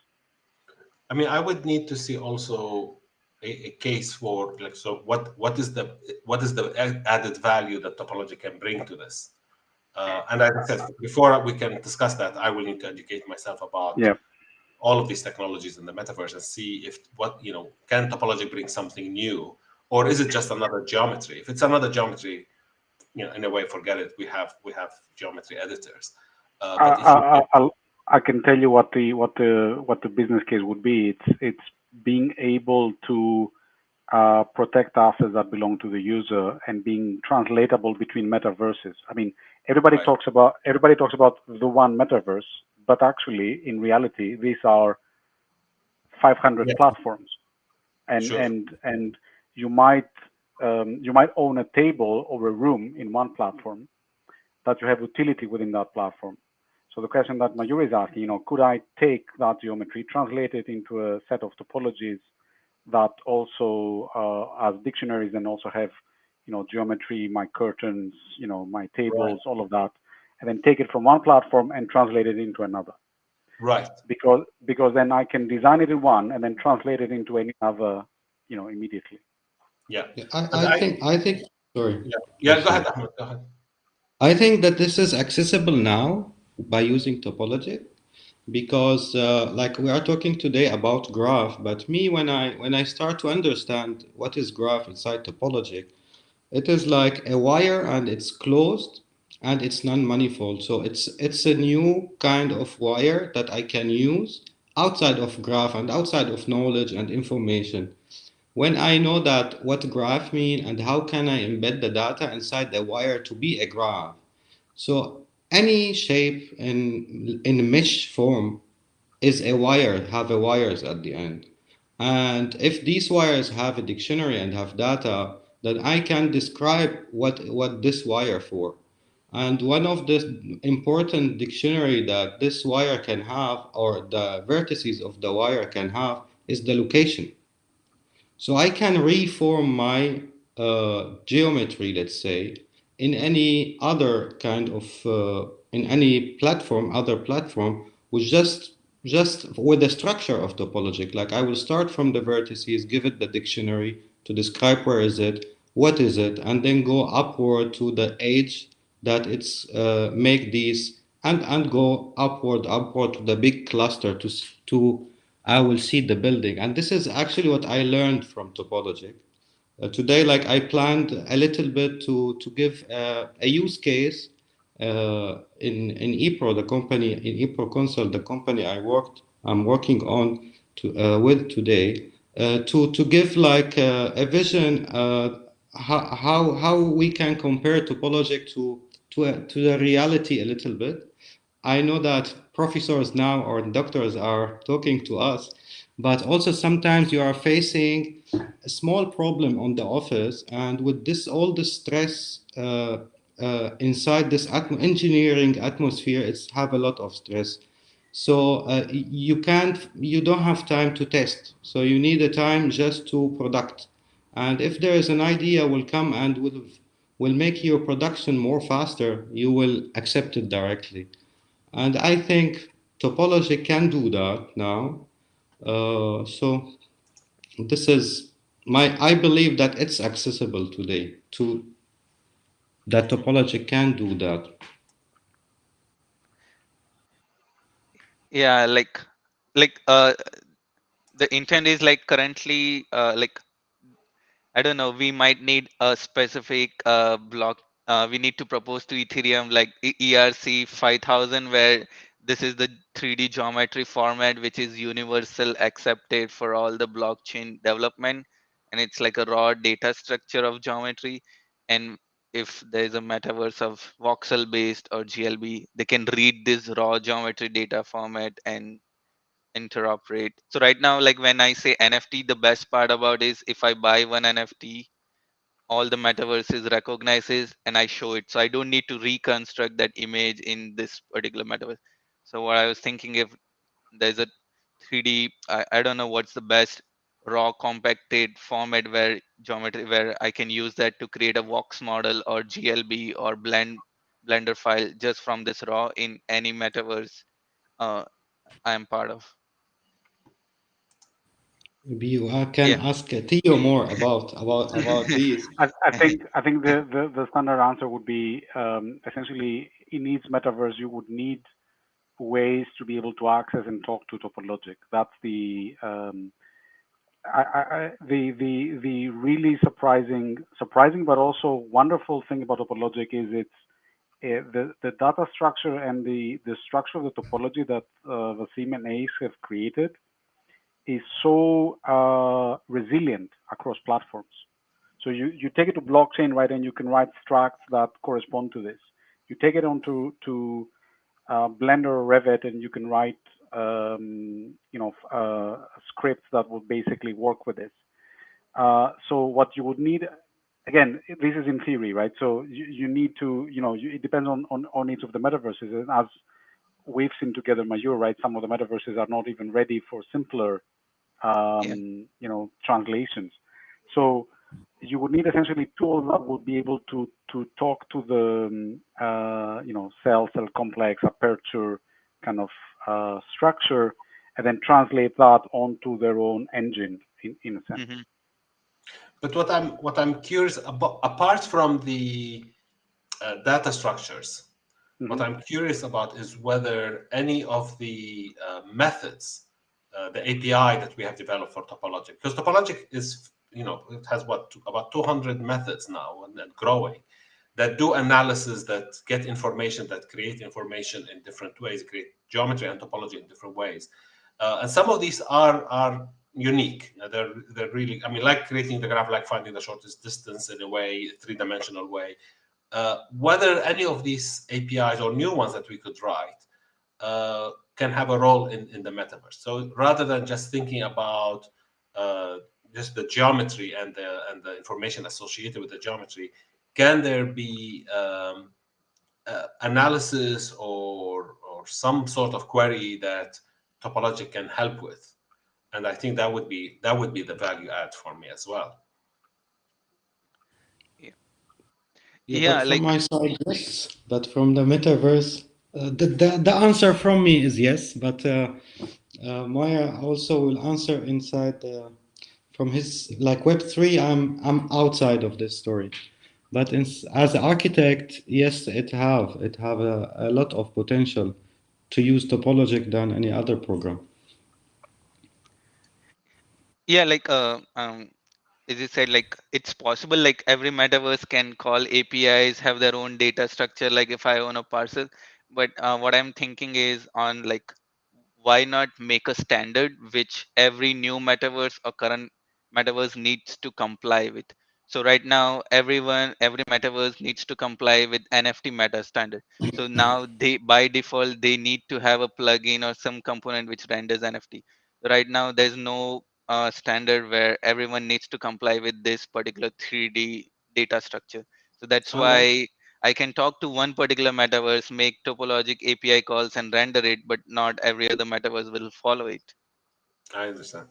I mean, I would need to see also a case for, like, so what is the added value that Topology can bring to this? And as I said, before we can discuss that, I will need to educate myself about all of these technologies in the metaverse and see if can Topology bring something new, or is it just another geometry? If it's another geometry, in a way, forget it. We have geometry editors. I can tell you what the business case would be. It's being able to protect assets that belong to the user and being translatable between metaverses. I mean, everybody talks about the one metaverse, but actually, in reality, these are 500 platforms, and you might own a table or a room in one platform that you have utility within that platform. So the question that Mayur is asking, could I take that geometry, translate it into a set of topologies that also as dictionaries and also have, geometry, my curtains, my tables, all of that, and then take it from one platform and translate it into another. Right. Because then I can design it in one and then translate it into any other, immediately. Yeah. I think. Sorry. Yeah. Go ahead, Ahmed. Go ahead. I think that this is accessible now by using Topology, because like we are talking today about graph, but me when I start to understand what is graph inside Topology, it is like a wire and it's closed and it's non-manifold. So it's a new kind of wire that I can use outside of graph and outside of knowledge and information. When I know that what graph mean and how can I embed the data inside the wire to be a graph. So any shape in mesh form is a wire, have a wires at the end. And if these wires have a dictionary and have data, then I can describe what this wire for. And one of the important dictionary that this wire can have, or the vertices of the wire can have, is the location. So I can reform my geometry, let's say, in any other kind of in any platform, other platform, with just with the structure of topologic. Like I will start from the vertices, give it the dictionary to describe where is it, what is it, and then go upward to the edge that it's make these and go upward to the big cluster to I will see the building. And this is actually what I learned from Topologic. Today, like I planned a little bit to give a use case in ePro, the company in ePro Consult, the company I'm working on with today, to give like a vision how we can compare Topologic to the reality a little bit. I know that professors now or doctors are talking to us, but also sometimes you are facing a small problem on the office, and with this all the stress inside this engineering atmosphere, it's have a lot of stress. So you don't have time to test. So you need a time just to product. And if there is an idea will come and will make your production more faster, you will accept it directly. And I think topology can do that now. So this is I believe that it's accessible today to that topology can do that. Yeah, like the intent is like currently like I don't know, we might need a specific block. We need to propose to Ethereum like ERC 5000, where this is the 3D geometry format, which is universal accepted for all the blockchain development. And it's like a raw data structure of geometry. And if there's a metaverse of voxel based or GLB, they can read this raw geometry data format and interoperate. So right now, like when I say NFT, the best part about is if I buy one NFT, all the metaverses recognizes and I show it. So I don't need to reconstruct that image in this particular metaverse. So what I was thinking, if there's a 3D, I don't know what's the best raw compacted format where geometry where I can use that to create a Vox model or GLB or Blender file just from this raw in any metaverse I am part of. Maybe you can Yeah. ask Theo more about these. I think the standard answer would be essentially in each metaverse you would need ways to be able to access and talk to Topologic. That's the the really surprising but also wonderful thing about Topologic is it's the data structure and the structure of the topology that Vasim and AEC have created is so resilient across platforms. So you take it to blockchain, right, and you can write structs that correspond to this. You take it onto to Blender or Revit, and you can write scripts that will basically work with this. So what you would need, again, this is in theory, right? So you need to, it depends on each of the metaverses. And as we've seen together, Major, right? Some of the metaverses are not even ready for simpler, Yeah. translations. So you would need essentially tools that would be able to talk to the, cell complex, aperture kind of structure, and then translate that onto their own engine in a sense. Hmm. But what I'm curious about, apart from the data structures, what I'm curious about is whether any of the methods, the API that we have developed for Topologic, because Topologic is, it has about 200 methods now and growing, that do analysis, that get information, that create information in different ways, create geometry and topology in different ways. And some of these are unique. They're really, I mean, like creating the graph, like finding the shortest distance in a way, three-dimensional way. whether any of these APIs or new ones that we could write can have a role in the metaverse. So rather than just thinking about just the geometry and the information associated with the geometry, can there be analysis or some sort of query that Topology can help with? And I think that would be the value add for me as well. Yeah, Yeah, yeah, but from like my side, yes. But from the metaverse, the answer from me is yes. But Maya also will answer inside from his like Web3. I'm outside of this story. But as an architect, yes, it have a lot of potential to use Topologic than any other program. yeah, like as you said, like it's possible, like every metaverse can call APIs, have their own data structure, like if I own a parcel. But what I'm thinking is on like why not make a standard which every new metaverse or current metaverse needs to comply with. So right now every metaverse needs to comply with NFT meta standard. So now they by default they need to have a plugin or some component which renders NFT. Right now there's no standard where everyone needs to comply with this particular 3D data structure. So that's Oh, why I can talk to one particular metaverse, make topologic API calls and render it, but not every other metaverse will follow it. I understand.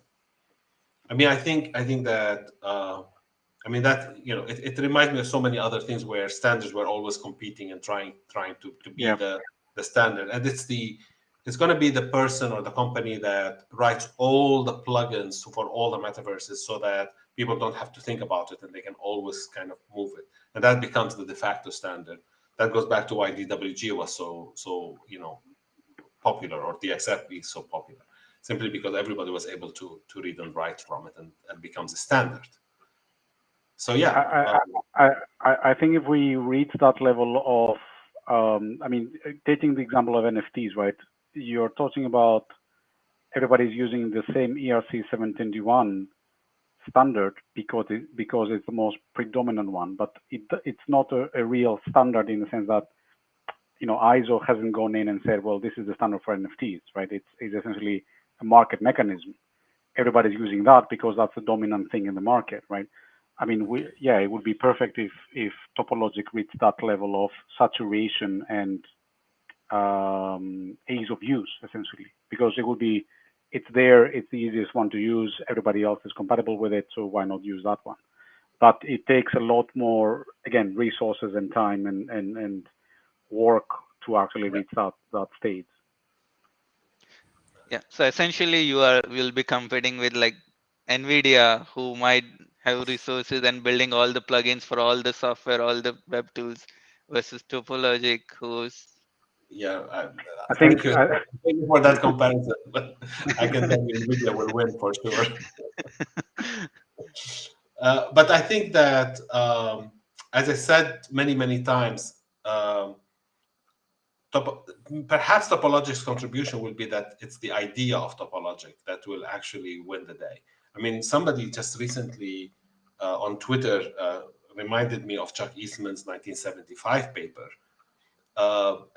I mean, I think that that it reminds me of so many other things where standards were always competing and trying to be Yeah. the standard, and it's going to be the person or the company that writes all the plugins for all the metaverses so that people don't have to think about it and they can always kind of move it, and that becomes the de facto standard. That goes back to why DWG was so popular, or DXF is so popular, simply because everybody was able to read and write from it, and becomes a standard. So yeah, I, I think if we reach that level of, I mean, taking the example of NFTs, right? You're talking about everybody's using the same ERC 721 standard because it's the most predominant one, but it's not a real standard in the sense that ISO hasn't gone in and said, well, this is the standard for NFTs, right? It's essentially a market mechanism. Everybody's using that because that's the dominant thing in the market, right? I mean, it would be perfect if Topologic reached that level of saturation and ease of use, essentially, because it's there, it's the easiest one to use. Everybody else is compatible with it, so why not use that one? But it takes a lot more, again, resources and time and work to actually reach that stage. Yeah. So essentially you will be competing with like Nvidia, who might have resources and building all the plugins for all the software, all the web tools, versus Topologic, who's yeah. I think Thank you, thank you for that comparison. But I can tell you, Nvidia will win for sure. But I think that, as I said many times, perhaps Topologic's contribution will be that it's the idea of Topologic that will actually win the day. I mean, somebody just recently on Twitter reminded me of Chuck Eastman's 1975 paper.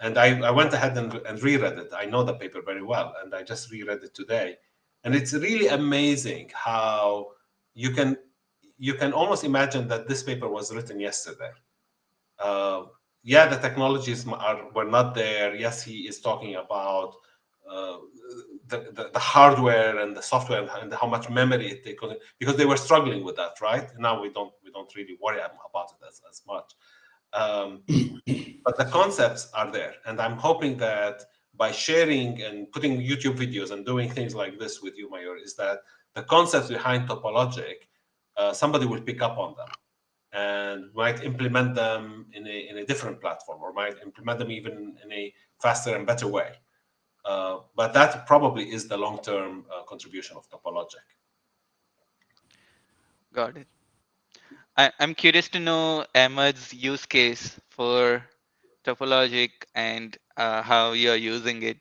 And I went ahead and reread it. I know the paper very well, and I just reread it today. And it's really amazing how you can almost imagine that this paper was written yesterday. Yeah, the technologies were not there. Yes, he is talking about uh, the hardware and the software and how much memory it takes, because they were struggling with that, right? Now we don't really worry about it as much. Um, but the concepts are there, and I'm hoping that by sharing and putting YouTube videos and doing things like this with you, Mayor, is that the concepts behind Topologic, somebody will pick up on them and might implement them in a different platform, or might implement them even in a faster and better way. But that probably is the long-term contribution of Topologic. got it. I'm curious to know Ahmed's use case for Topologic and how you're using it.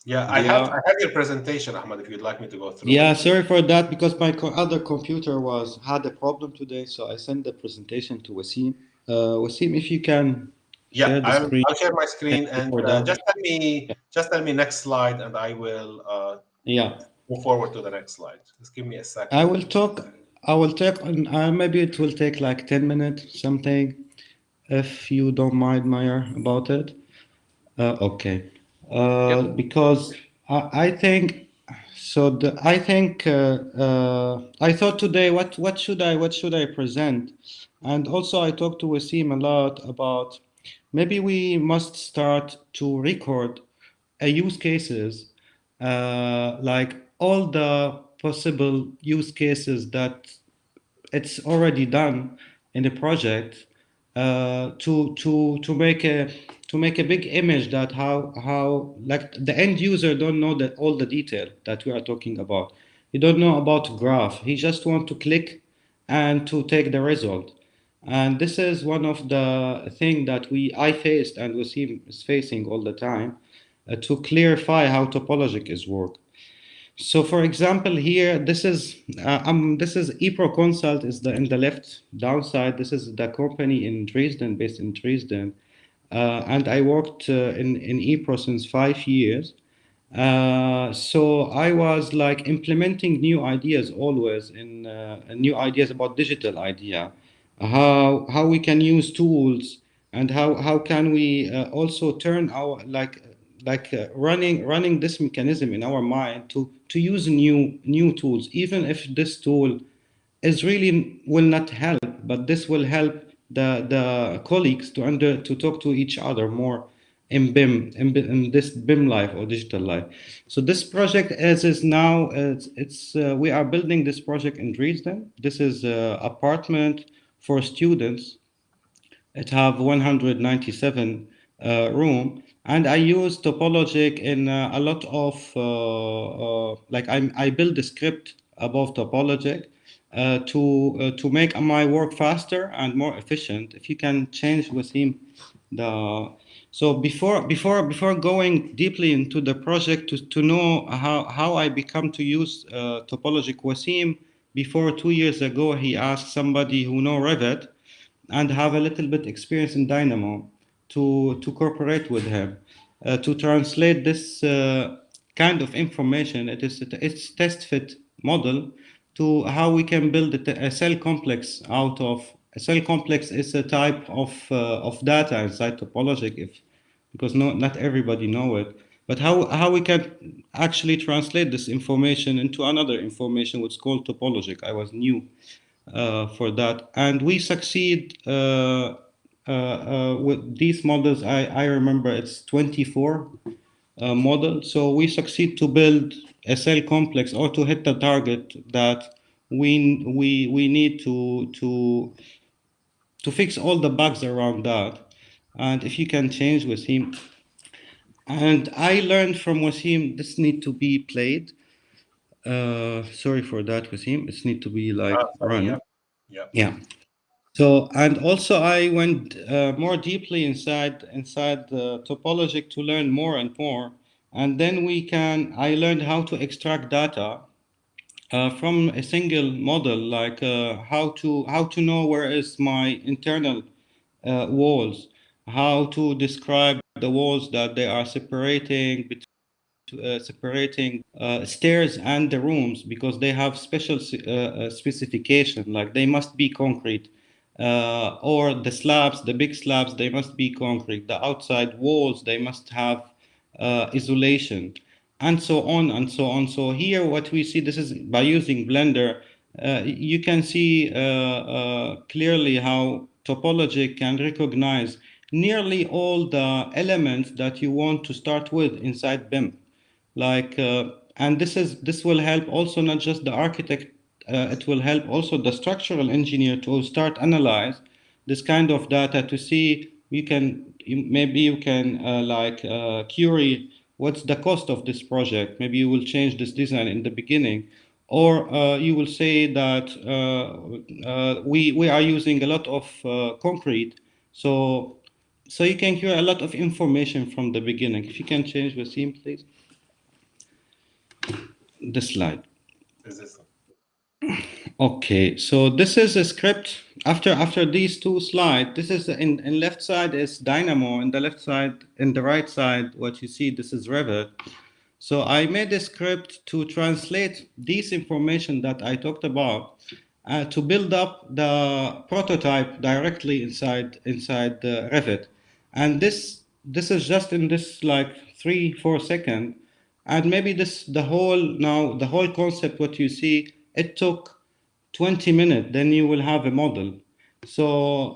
Yeah, I Yeah, have your presentation, Ahmad, if you'd like me to go through yeah. it. Sorry for that because my other computer was had a problem today, so I sent the presentation to Wasim. Wasim, if you can share Yeah, the screen. I'll share my screen, Thank you and for that. just tell me next slide, and I will Yeah, move forward to the next slide. Just give me a I second. will talk. I will talk on. Maybe it will take like 10 minutes, something, if you don't mind, Meyer, about it. Okay. Yep. Because I think so. I think I thought today, what should I present, and also I talked to Wasim a lot about maybe we must start to record a use cases, like all the possible use cases that it's already done in the project, to make a big image that how like the end user don't know that all the detail that we are talking about. He don't know about graph. He just want to click and to take the result. And this is one of the thing that I faced and Wasim is facing all the time, to clarify how topologic is work. So, for example, here this is ePro Consult is the in the left downside. This is the company in Dresden, based in Dresden, and I worked in ePro since 5 years. So I was like implementing new ideas always in new ideas about digital idea, how we can use tools, and how can we also turn our running this mechanism in our mind to use new tools, even if this tool is really will not help, but this will help the colleagues to talk to each other more in in this BIM life or digital life. So this project as is now, it's we are building this project in Dresden. This is apartment for students. It have 197 room, and I use Topologic in a lot of I build a script above Topologic to make my work faster and more efficient. If you can change with him the so before going deeply into the project to know how I become to use Topologic. Wasim, before 2 years ago, he asked somebody who know Revit and have a little bit experience in Dynamo to cooperate with him to translate this kind of information. It's test fit model to how we can build a cell complex out of a cell complex is a type of data inside topologic, if because not everybody know it, but how we can actually translate this information into another information what's called topologic. I was new for that. And we succeed with these models. I remember it's 24 model. So we succeed to build a cell complex or to hit the target that we need to fix all the bugs around that. And if you can change with him, and I learned from Wasim, this need to be played. Sorry for that, Wasim. It's need to be like Sorry, yeah, run. yeah. Yeah. So, and also I went more deeply inside the topologic to learn more and more. And then I learned how to extract data from a single model, like how to know where is my internal walls, how to describe the walls that they are separating stairs and the rooms, because they have special specification, like they must be concrete, or the slabs, the big slabs, they must be concrete. The outside walls, they must have isolation, and so on and so on. So here what we see, this is by using Blender, you can see clearly how topology can recognize nearly all the elements that you want to start with inside BIM. And this will help also not just the architect, it will help also the structural engineer to start analyze this kind of data to see maybe you can query what's the cost of this project. Maybe you will change this design in the beginning, or you will say that we are using a lot of concrete, so you can hear a lot of information from the beginning. If you can change the theme, please. The slide. Is this Okay, so this is a script. After these two slides, this is in left side is Dynamo, in the left side, in the right side, what you see, this is Revit. So I made a script to translate this information that I talked about to build up the prototype directly inside the Revit, and this is just in this like 3-4 seconds, and maybe this the whole concept what you see it took 20 minutes, then you will have a model. So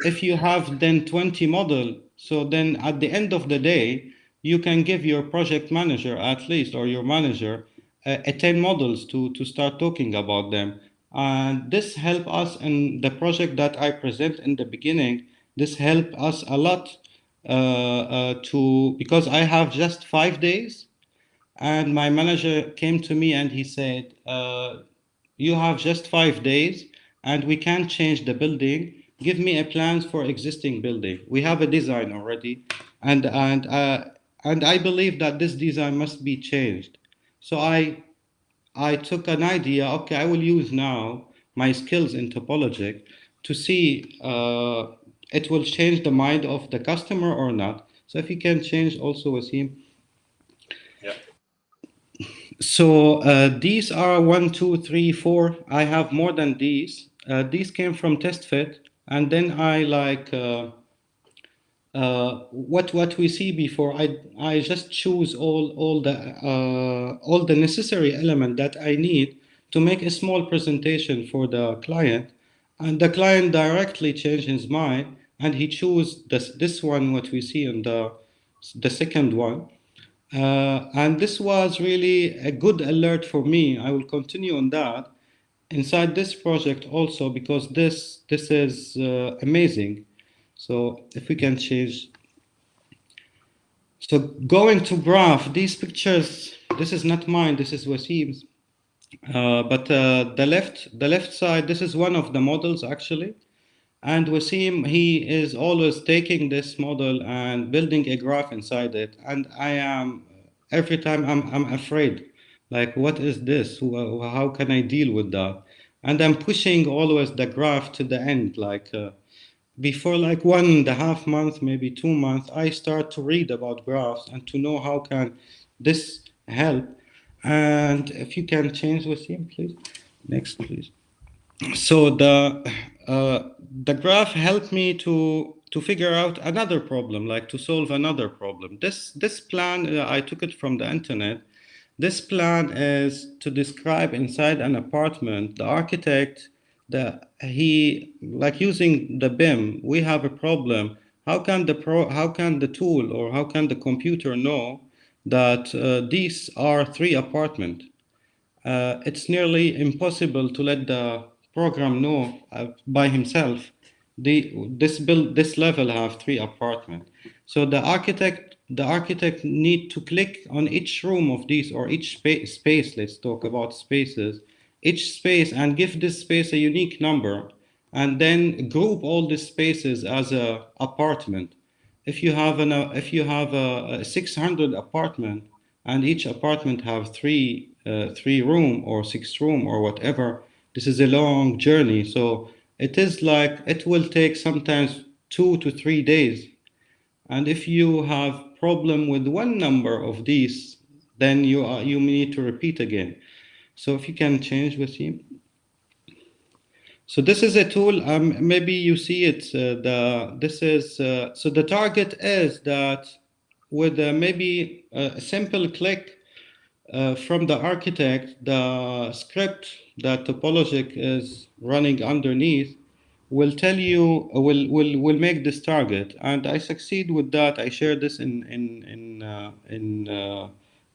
if you have then 20 model, so then at the end of the day, you can give your project manager at least, or your manager, 10 models to start talking about them. And this help us in the project that I present in the beginning. This help us a lot because I have just 5 days, and my manager came to me and he said, you have just 5 days and we can't change the building. Give me a plans for existing building. We have a design already, and I believe that this design must be changed. So I took an idea. Okay, I will use now my skills in topology to see it will change the mind of the customer or not. So if you can change also, Wasim. Yeah. So these are 1, 2, 3, 4. I have more than these. These came from TestFit, and then I like what we see before. I just choose all the necessary element that I need to make a small presentation for the client, and the client directly changed his mind and he chose this one what we see in the second one. And this was really a good alert for me. I will continue on that inside this project also because this is amazing. So if we can change. So going to graph, these pictures, this is not mine, this is Wasim's. But the left side, this is one of the models actually. And Wasim, he is always taking this model and building a graph inside it. And I am, every time I'm afraid, like, what is this? How can I deal with that? And I'm pushing always the graph to the end. Like before like 1.5 months, maybe 2 months, I start to read about graphs and to know how can this help. And if you can change Wasim, please. Next, please. So the graph helped me to figure out another problem, like to solve another problem. This plan I took it from the internet. This plan is to describe inside an apartment. The architect, he like using the BIM. We have a problem. How can the tool or how can the computer know that these are 3 apartments? It's nearly impossible to let the program know by himself this level have 3 apartments. So the architect need to click on each room of these or each space. Let's talk about spaces. Each space and give this space a unique number, and then group all these spaces as a apartment. If you have a 600 apartment and each apartment have three room or 6 room or whatever, this is a long journey. So it is like it will take sometimes 2 to 3 days. And if you have problem with one number of these, then you need to repeat again. So if you can change with him. So this is a tool. Maybe you see it. So the target is that with maybe a simple click from the architect, the script that Topologic is running underneath will tell you will make this target, and I succeed with that. I shared this in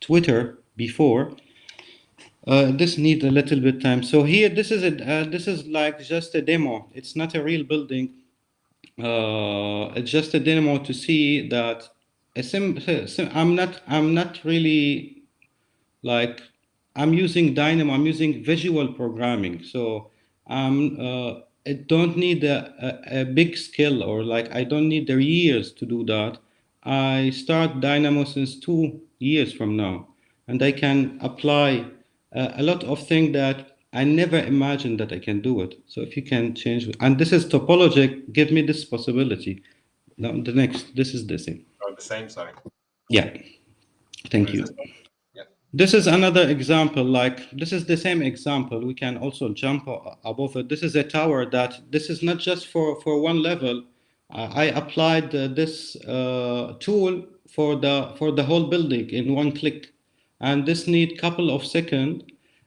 Twitter before. This needs a little bit time. So here, this is like just a demo. It's not a real building. It's just a demo to see that I'm not really like I'm using Dynamo. I'm using visual programming. So I don't need a big skill, or like I don't need the years to do that. I start Dynamo since 2 years from now, and I can apply a lot of things that I never imagined that I can do it. So if you can change, and this is topologic, give me this possibility. Now the next, this is the same. Or the same, sorry. Yeah, thank Is you. this one? Yeah. This is another example, like this is the same example. We can also jump above it. This is a tower that this is not just for one level. I applied this tool for the whole building in one click, and this need couple of seconds,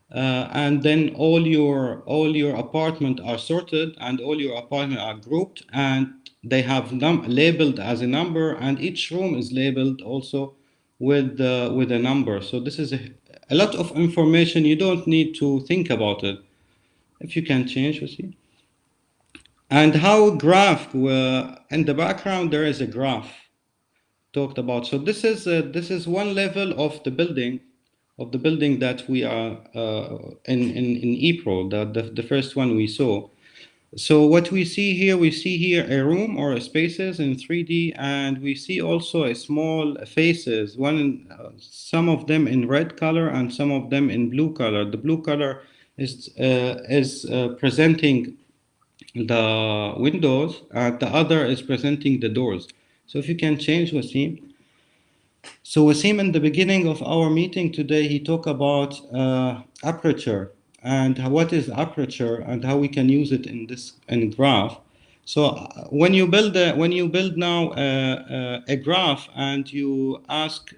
and then all your apartment are sorted and all your apartment are grouped and they have labeled as a number, and each room is labeled also with a number. So this is a lot of information. You don't need to think about it. If you can change, you see. And how graph in the background there is a graph talked about. So this is one level of the building that we are in April, the first one we saw. So what we see here a room or a spaces in 3D, and we see also a small faces. Some of them in red color and some of them in blue color. The blue color is presenting the windows, and the other is presenting the doors. So if you can change, Wasim. So Wasim, in the beginning of our meeting today, he talked about aperture and what is aperture and how we can use it in graph. So when you build now a graph and you ask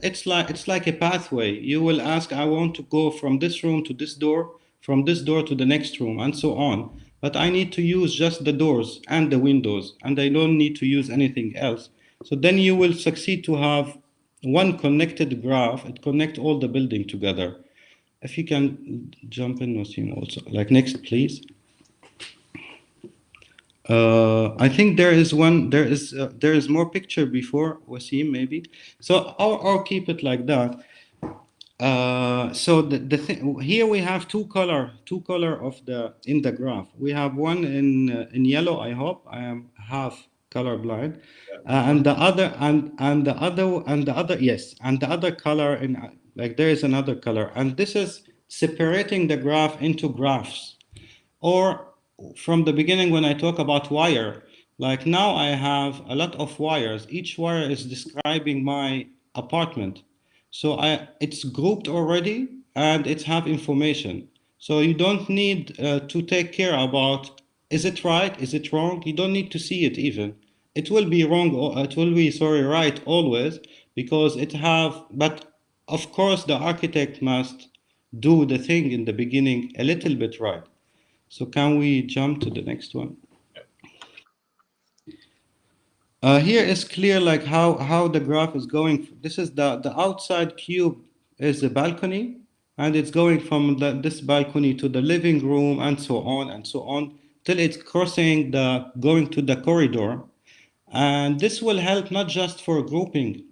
it's like a pathway. You will ask, I want to go from this room to this door, from this door to the next room, and so on. But I need to use just the doors and the windows, and I don't need to use anything else. So then you will succeed to have one connected graph. It connects all the building together. If you can jump in, Wasim, also. Like next, please. I think there is one. There is more picture before Wasim, maybe. So I'll keep it like that. So the thing here we have two color of the in the graph. We have one in yellow. I hope I am half colorblind, and the other and the other yes, and the other color in like there is another color, and this is separating the graph into graphs. Or from the beginning when I talk about wire, like now I have a lot of wires. Each wire is describing my apartment. So it's grouped already and it have information. So you don't need to take care about is it right, is it wrong? You don't need to see it even. It will be wrong or it will be right always because it have. But of course the architect must do the thing in the beginning a little bit right. So can we jump to the next one? Here is clear like how the graph is going. This is the outside cube is the balcony, and it's going from this balcony to the living room and so on till it's crossing going to the corridor. And this will help not just for grouping.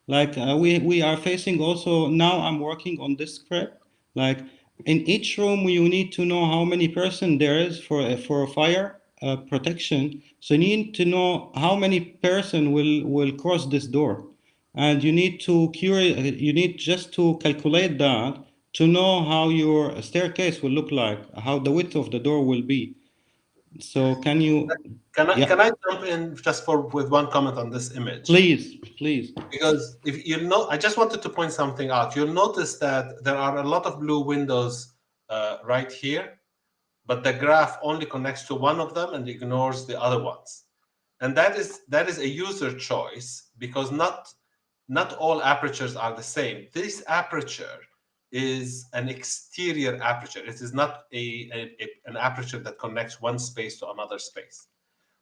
Like we are facing also now I'm working on this script. Like in each room you need to know how many person there is for fire protection. So you need to know how many person will cross this door, and you need to you need just to calculate that to know how your staircase will look like, how the width of the door will be. So can you? Yeah, Can I jump in just for with one comment on this image? please. Because if you know, I just wanted to point something out. You'll notice that there are a lot of blue windows right here, but the graph only connects to one of them and ignores the other ones. And that is a user choice because not all apertures are the same. This aperture is an exterior aperture. It is not an aperture that connects one space to another space.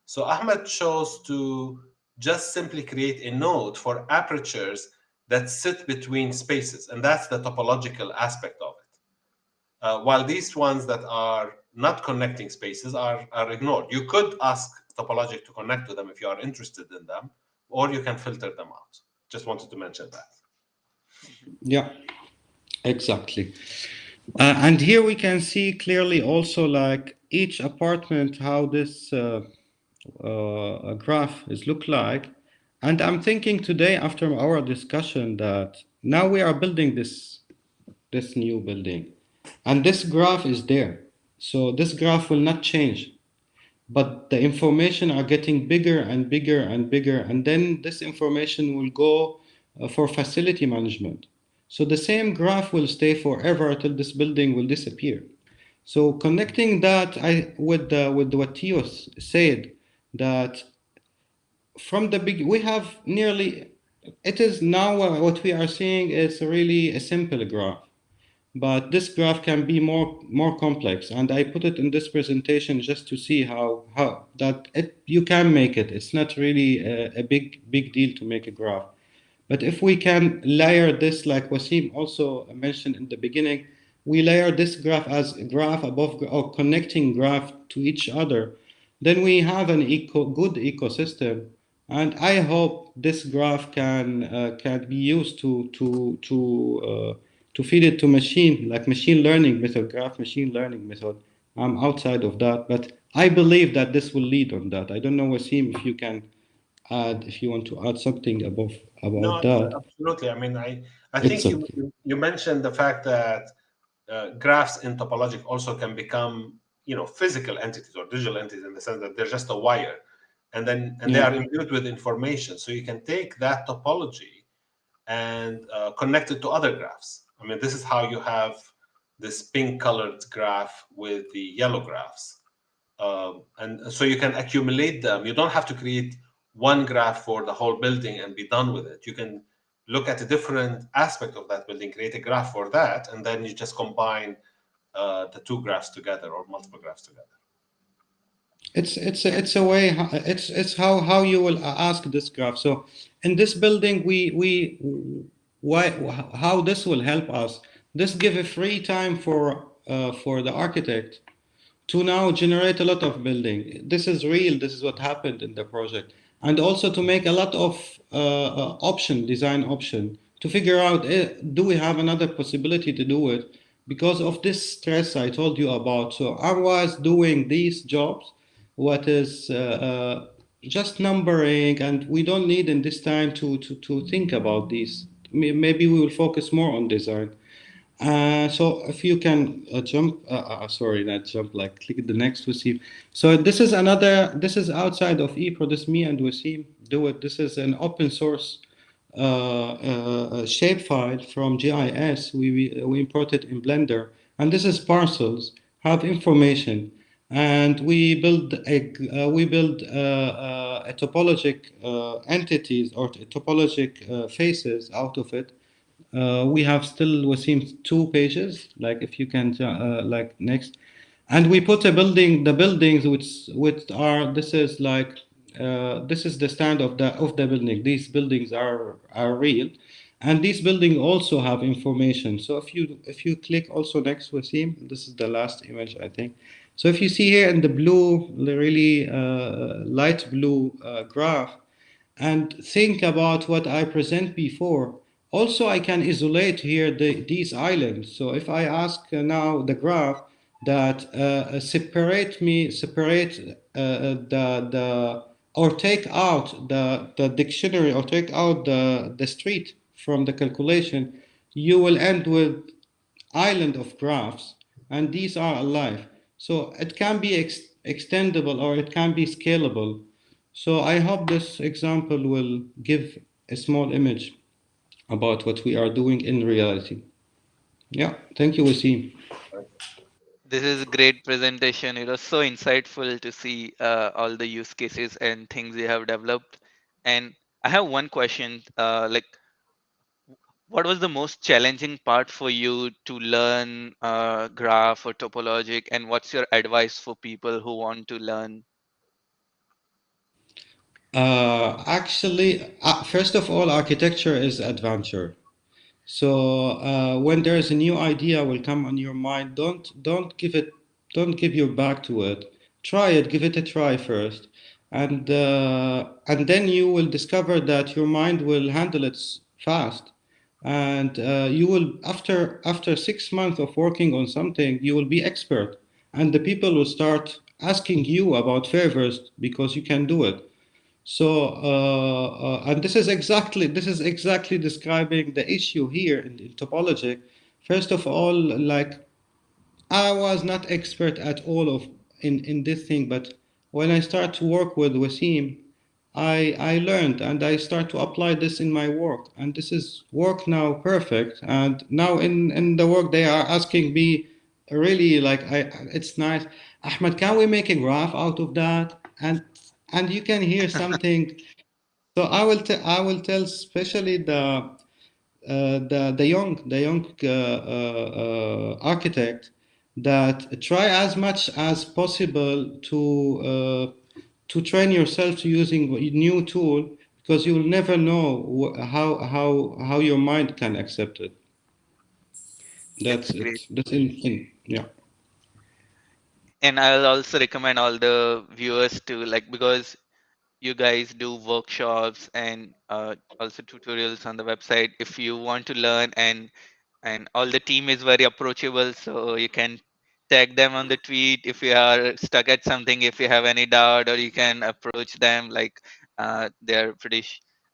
So Ahmed chose to just simply create a node for apertures that sit between spaces, and that's the topological aspect of it. While these ones that are not connecting spaces are ignored. You could ask Topologic to connect to them if you are interested in them, or you can filter them out. Just wanted to mention that. Yeah, exactly. And here we can see clearly also like each apartment how this graph is look like. And I'm thinking today after our discussion that now we are building this new building. And this graph is there. So this graph will not change. But the information are getting bigger and bigger and bigger. And then this information will go for facility management. So the same graph will stay forever till this building will disappear. So connecting that with what Theo said, that from the big we have nearly it is now what we are seeing is really a simple graph, but this graph can be more complex, and I put it in this presentation just to see how that you can make it. It's not really a big deal to make a graph. But if we can layer this, like Wasim also mentioned in the beginning, we layer this graph as a graph above or connecting graph to each other, then we have an good ecosystem. And I hope this graph can be used to feed it to machine learning method, graph machine learning method. I'm outside of that, but I believe that this will lead on that. I don't know, Wasim, if you want to add something No, about that. absolutely. I mean, I It's think you okay. you mentioned the fact that graphs in topologic also can become, physical entities or digital entities, in the sense that they're just a wire, and they Yeah. are imbued with information. So you can take that topology and connect it to other graphs. I mean, this is how you have this pink colored graph with the yellow graphs. And so you can accumulate them. You don't have to create one graph for the whole building and be done with it. You can look at a different aspect of that building, create a graph for that, and then you just combine the two graphs together or multiple graphs together. Yeah. It's a way it's how you will ask this graph. So in this building we why how this will help us. This give a free time for the architect to now generate a lot of building. This is real. This is what happened in the project, and also to make a lot of design option to figure out do we have another possibility to do it because of this stress I told you about. So I was doing these jobs, what is just numbering, and we don't need in this time to think about these. Maybe we will focus more on design. So if you can sorry, not jump, like click the next Wasim. So this is outside of ePro, this me and Wasim do it. This is an open source shapefile from GIS. We import it in Blender, and this is parcels, have information, and we build a topologic entities or topologic faces out of it. We have still Wasim 2 pages. Like if you can like next, and we put the buildings which are this is the stand of the building. These buildings are real, and these buildings also have information. So if you click also next, Wasim, this is the last image I think. So if you see here in the blue, the really light blue graph, and think about what I present before. Also, I can isolate here these islands. So if I ask now the graph that separate or take out the dictionary or take out the street from the calculation, you will end with island of graphs, and these are alive. So it can be extendable or it can be scalable. So I hope this example will give a small image about what we are doing in reality. Yeah, thank you, Wasim. This is a great presentation. It was so insightful to see all the use cases and things you have developed. And I have one question. Like, what was the most challenging part for you to learn graph or topologic? And what's your advice for people who want to learn? Actually, first of all, architecture is adventure. So when there is a new idea will come on your mind, don't give your back to it. Try it, give it a try first, and then you will discover that your mind will handle it fast, and you will after 6 months of working on something, you will be expert, and the people will start asking you about favors because you can do it. So, and this is exactly describing the issue here in topology. First of all, like I was not expert at all of in this thing, but when I start to work with Wasim, I learned and I start to apply this in my work, and this is work now perfect. And now in the work they are asking me really like it's nice. Ahmed, can we make a graph out of that? And you can hear something. So I will tell especially the young architect that try as much as possible to train yourself to using a new tool, because you will never know how your mind can accept it. It's That's great. it. That's in yeah. And I'll also recommend all the viewers to like, because you guys do workshops and also tutorials on the website. If you want to learn, and all the team is very approachable, so you can tag them on the tweet if you are stuck at something, if you have any doubt, or you can approach them. Like they're pretty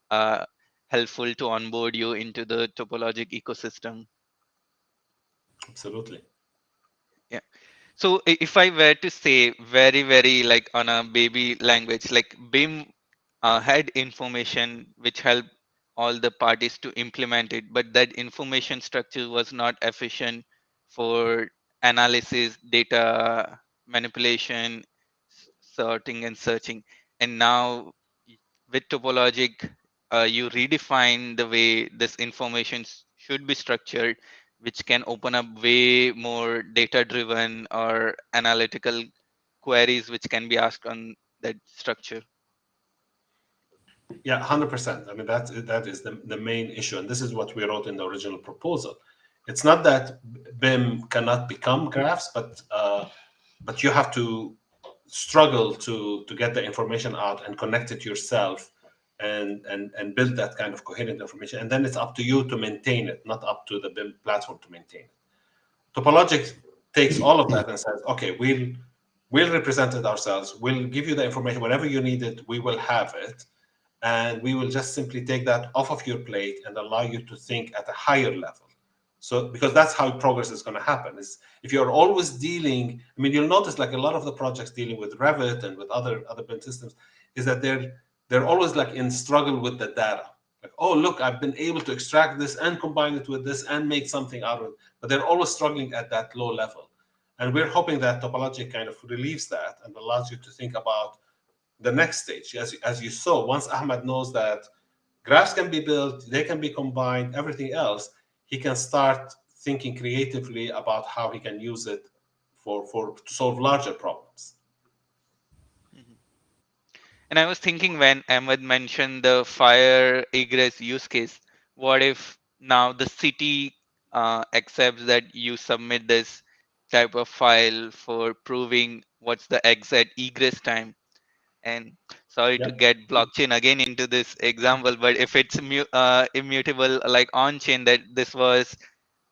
uh, helpful to onboard you into the Topologic ecosystem. Absolutely. Yeah. So if I were to say very, very like on a baby language, like BIM had information which helped all the parties to implement it, but that information structure was not efficient for analysis, data manipulation, sorting, and searching. And now with Topologic, you redefine the way this information should be structured, which can open up way more data driven or analytical queries which can be asked on that structure. Yeah, 100%. I mean, that is the main issue, and this is what we wrote in the original proposal. It's not that BIM cannot become graphs, but you have to struggle to get the information out and connect it yourself, and build that kind of coherent information, and then it's up to you to maintain it, not up to the BIM platform to maintain it. Topologic takes all of that and says, okay, we'll represent it ourselves. We'll give you the information whenever you need it. We will have it, and we will just simply take that off of your plate and allow you to think at a higher level. So because that's how progress is going to happen, is if you're always dealing, I mean, you'll notice like a lot of the projects dealing with Revit and with other BIM systems is that they're always like in struggle with the data. Like, oh, look, I've been able to extract this and combine it with this and make something out of it, but they're always struggling at that low level. And we're hoping that Topology kind of relieves that and allows you to think about the next stage. As you saw, once Ahmed knows that graphs can be built, they can be combined, everything else, he can start thinking creatively about how he can use it to solve larger problems. Mhm. And I was thinking when Ahmed mentioned the fire egress use case, what if now the city accepts that you submit this type of file for proving what's the exact egress time? And sorry to Yeah. get blockchain again into this example, but if it's immutable like on chain, that this was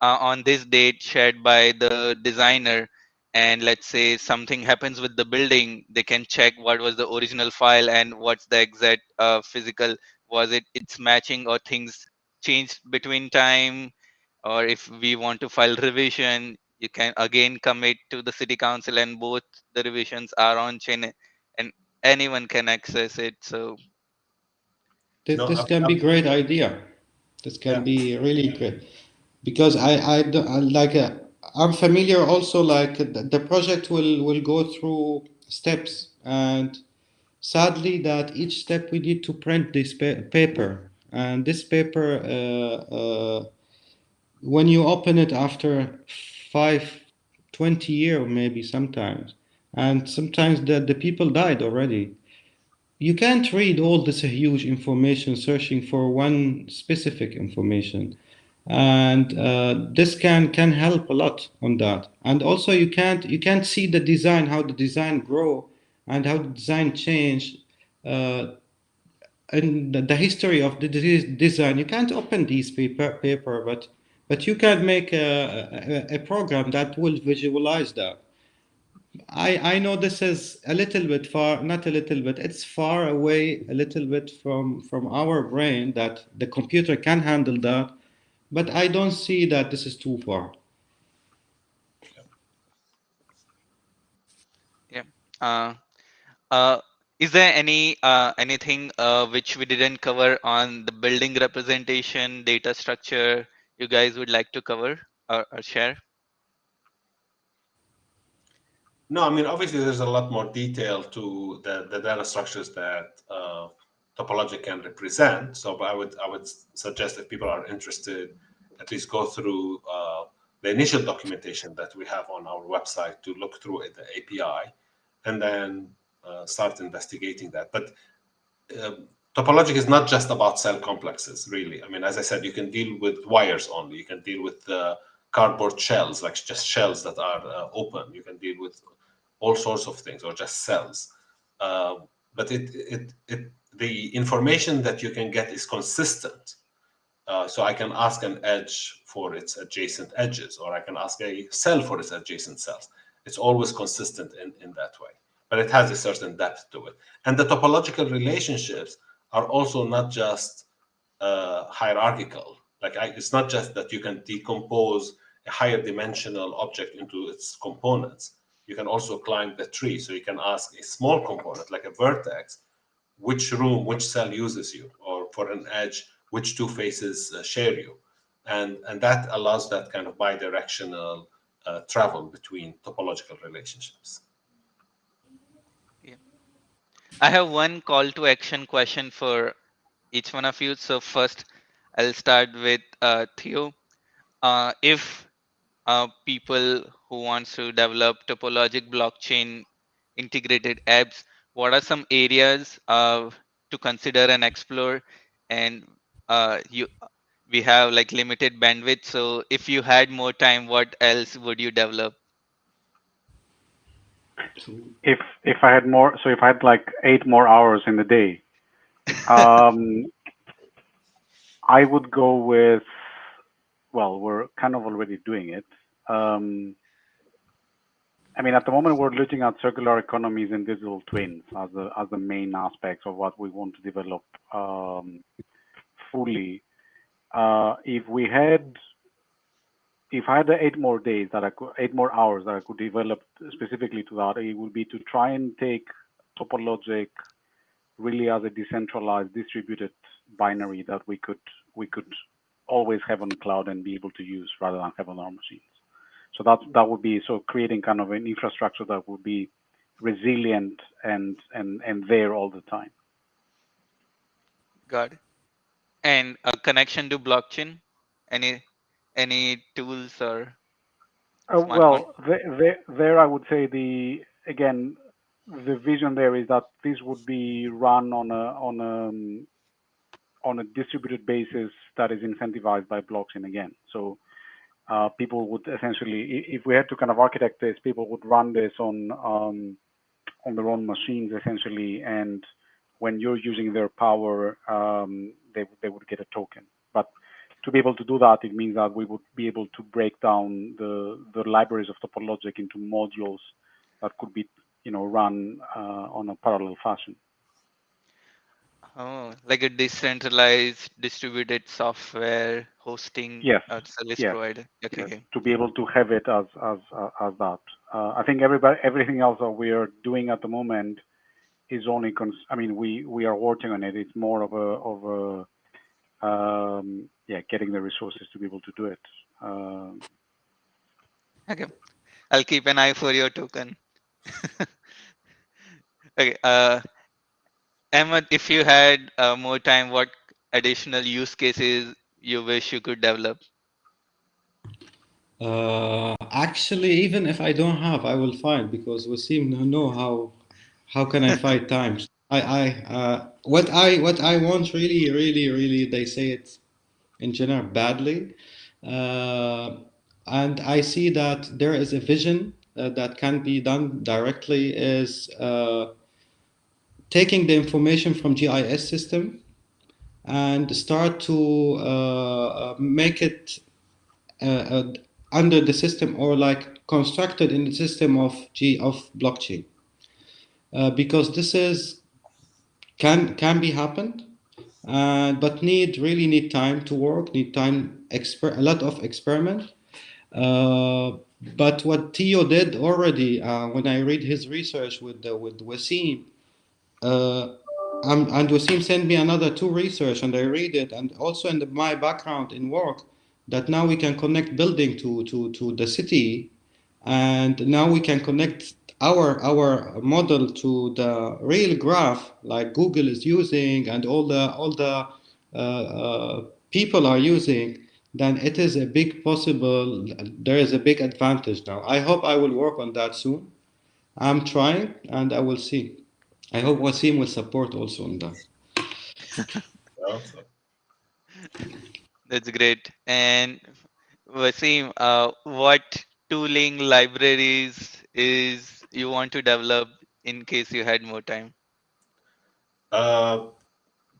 on this date shared by the designer, and let's say something happens with the building, they can check what was the original file and what's the exact physical, was it's matching, or things changed between time, or if we want to file revision, you can again commit to the city council, and both the revisions are on chain, and anyone can access it. So No, This can be great idea. This can yeah. be really great, because I like I'm familiar also like the project will go through steps, and sadly that each step we need to print this paper, and this paper when you open it after 5, 20 year maybe sometimes, and sometimes the people died already. You can't read all this huge information searching for one specific information, and this can help a lot on that. And also you can't see the design, how the design grow and how the design change, uh, and the history of the design. You can't open these paper, but you can make a program that will visualize that. I know this is a little bit far, not a little bit, it's far away a little bit from our brain that the computer can handle that, but I don't see that this is too far. Uh, is there anything which we didn't cover on the building representation, data structure, you guys would like to cover or share? No, I mean, obviously, there's a lot more detail to the data structures that Topology can represent. So, but I would suggest if people are interested, at least go through the initial documentation that we have on our website to look through the API, and then start investigating that. But Topologic is not just about cell complexes, really. I mean, as I said, you can deal with wires only. You can deal with cardboard shells, like just shells that are open. You can deal with all sorts of things, or just cells. Uh, but the information that you can get is consistent. So I can ask an edge for its adjacent edges, or I can ask a cell for its adjacent cells. It's always consistent in that way, but it has a certain depth to it. And the topological relationships are also not just hierarchical. It's not just that you can decompose a higher dimensional object into its components. You can also climb the tree. So you can ask a small component, like a vertex, which room, which cell uses you, or for an edge, which two faces share you. And that allows that kind of bidirectional travel between topological relationships. Yeah. I have one call to action question for each one of you. So first, I'll start with Theo. If people who wants to develop topologic blockchain integrated apps, what are some areas to consider and explore? And you we have like limited bandwidth, so if you had more time, what else would you develop? If I had more, so if I had like 8 more hours in the day, um, I would go with, well, we're kind of already doing it. I mean, at the moment, we're looking at circular economies and digital twins as the main aspects of what we want to develop fully. If we had, if I had 8 more days that I could, 8 more hours that I could develop specifically to that, it would be to try and take Topologic really as a decentralized, distributed binary that we could always have on the cloud and be able to use rather than have on our machines. So that would be so creating kind of an infrastructure that would be resilient and there all the time. Got it. And a connection to blockchain, any any tools or smart con? Well, there I would say again the vision there is that this would be run on a distributed basis that is incentivized by blockchain again. So people would essentially, if we had to kind of architect this, people would run this on their own machines essentially, and when you're using their power, they would get a token. But to be able to do that, it means that we would be able to break down the libraries of Topologic into modules that could be run on a parallel fashion. Oh, like a decentralized distributed software hosting Yes, service yes, provider. Okay, yes. okay. To be able to have it as that. I think everything else that we are doing at the moment is only. I mean, we are working on it. It's more of a yeah, getting the resources to be able to do it. Okay, I'll keep an eye for your token. Okay, Ahmed, if you had more time, what additional use cases you wish you could develop? Actually, even if I don't have, I will find because we seem to know how can I find times. What I want really they say it in general badly, uh, and I see that there is a vision that can be done directly is taking the information from GIS system and start to make it uh, uh, under the system or like constructed in the system of blockchain because this is can be happened but need time to work, need time a lot of experiment. But what Theo did already, when I read his research with Wasim, uh, and Wasim sent me another two research, and I read it, and also in my background in work, that now we can connect building to the city, and now we can connect our model to the real graph like Google is using and all the people are using. Then it is a big possible. There is a big advantage now. I hope I will work on that soon. I'm trying, and I will see. I hope Wasim will support also on that. So, That's great. And Wasim, what tooling libraries is you want to develop in case you had more time? uh,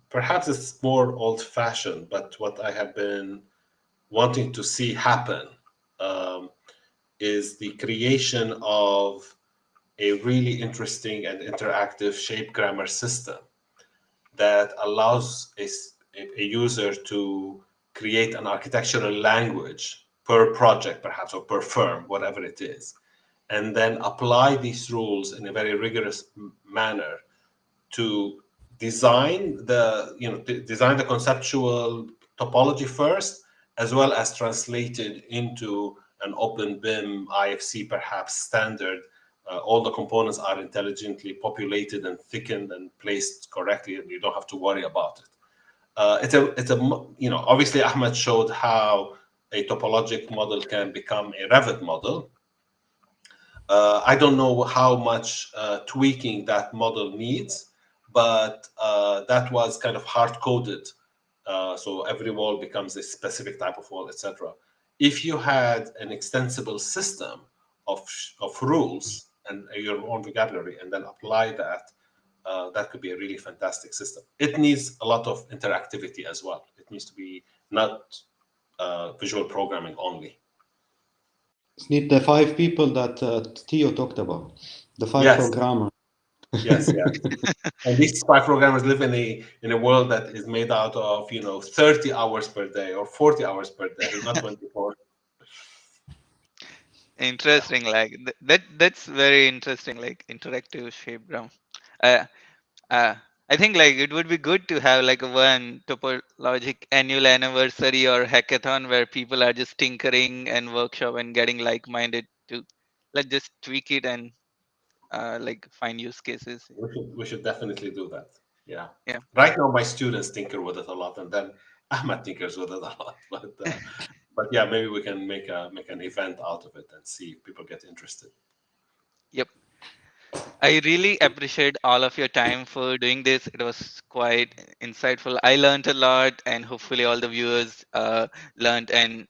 perhaps it's more old-fashioned, but what I have been wanting to see happen um, is the creation of a really interesting and interactive shape grammar system that allows a user to create an architectural language per project, perhaps, or per firm, whatever it is, and then apply these rules in a very rigorous manner to design the conceptual topology first, as well as translate it into an open BIM IFC perhaps standard. All the components are intelligently populated and thickened and placed correctly, and you don't have to worry about it. Obviously Ahmed showed how a topologic model can become a Revit model. I don't know how much tweaking that model needs, but that was kind of hard coded. So every wall becomes a specific type of wall, etc. If you had an extensible system of rules and your own vocabulary, and then apply that, that could be a really fantastic system. It needs a lot of interactivity as well. It needs to be not visual programming only. It's need the five people that Theo talked about, the five Yes, programmers. yes, yes. And these spy programmers live in a world that is made out of 30 hours per day or 40 hours per day, not 24. Yeah. Interesting, like that's very interesting, like interactive shape ground. Uh, uh, I think like it would be good to have like a one topologic annual anniversary or hackathon where people are just tinkering and workshop and getting like-minded to like just tweak it and like find use cases. We should definitely do that. Yeah. Yeah. Right now, my students tinker with it a lot, and then Ahmed tinkers with it a lot. But yeah, maybe we can make an event out of it and see if people get interested. Yep. I really appreciate all of your time for doing this. It was quite insightful. I learned a lot, and hopefully, all the viewers learned and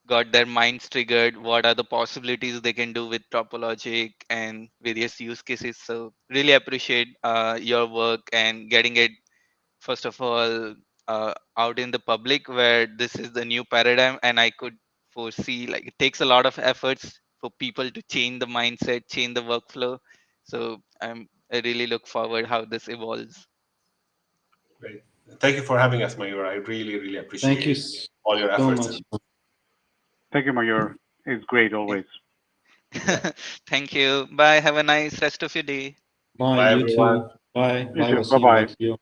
got their minds triggered. What are the possibilities they can do with Topologic and various use cases? So, really appreciate your work and getting it first of all out in the public where this is the new paradigm, and I could foresee like it takes a lot of efforts for people to change the mindset, change the workflow. So I really look forward how this evolves. Great. Thank you for having us, Mayur. I really, really Thank you appreciate all your so efforts. much. Thank you, Mayur. It's great always. Yeah. Thank you, bye, have a nice rest of your day. Bye, Bye, you everyone. too. Bye, You bye, too. Bye Wasim. bye. Bye, Theo.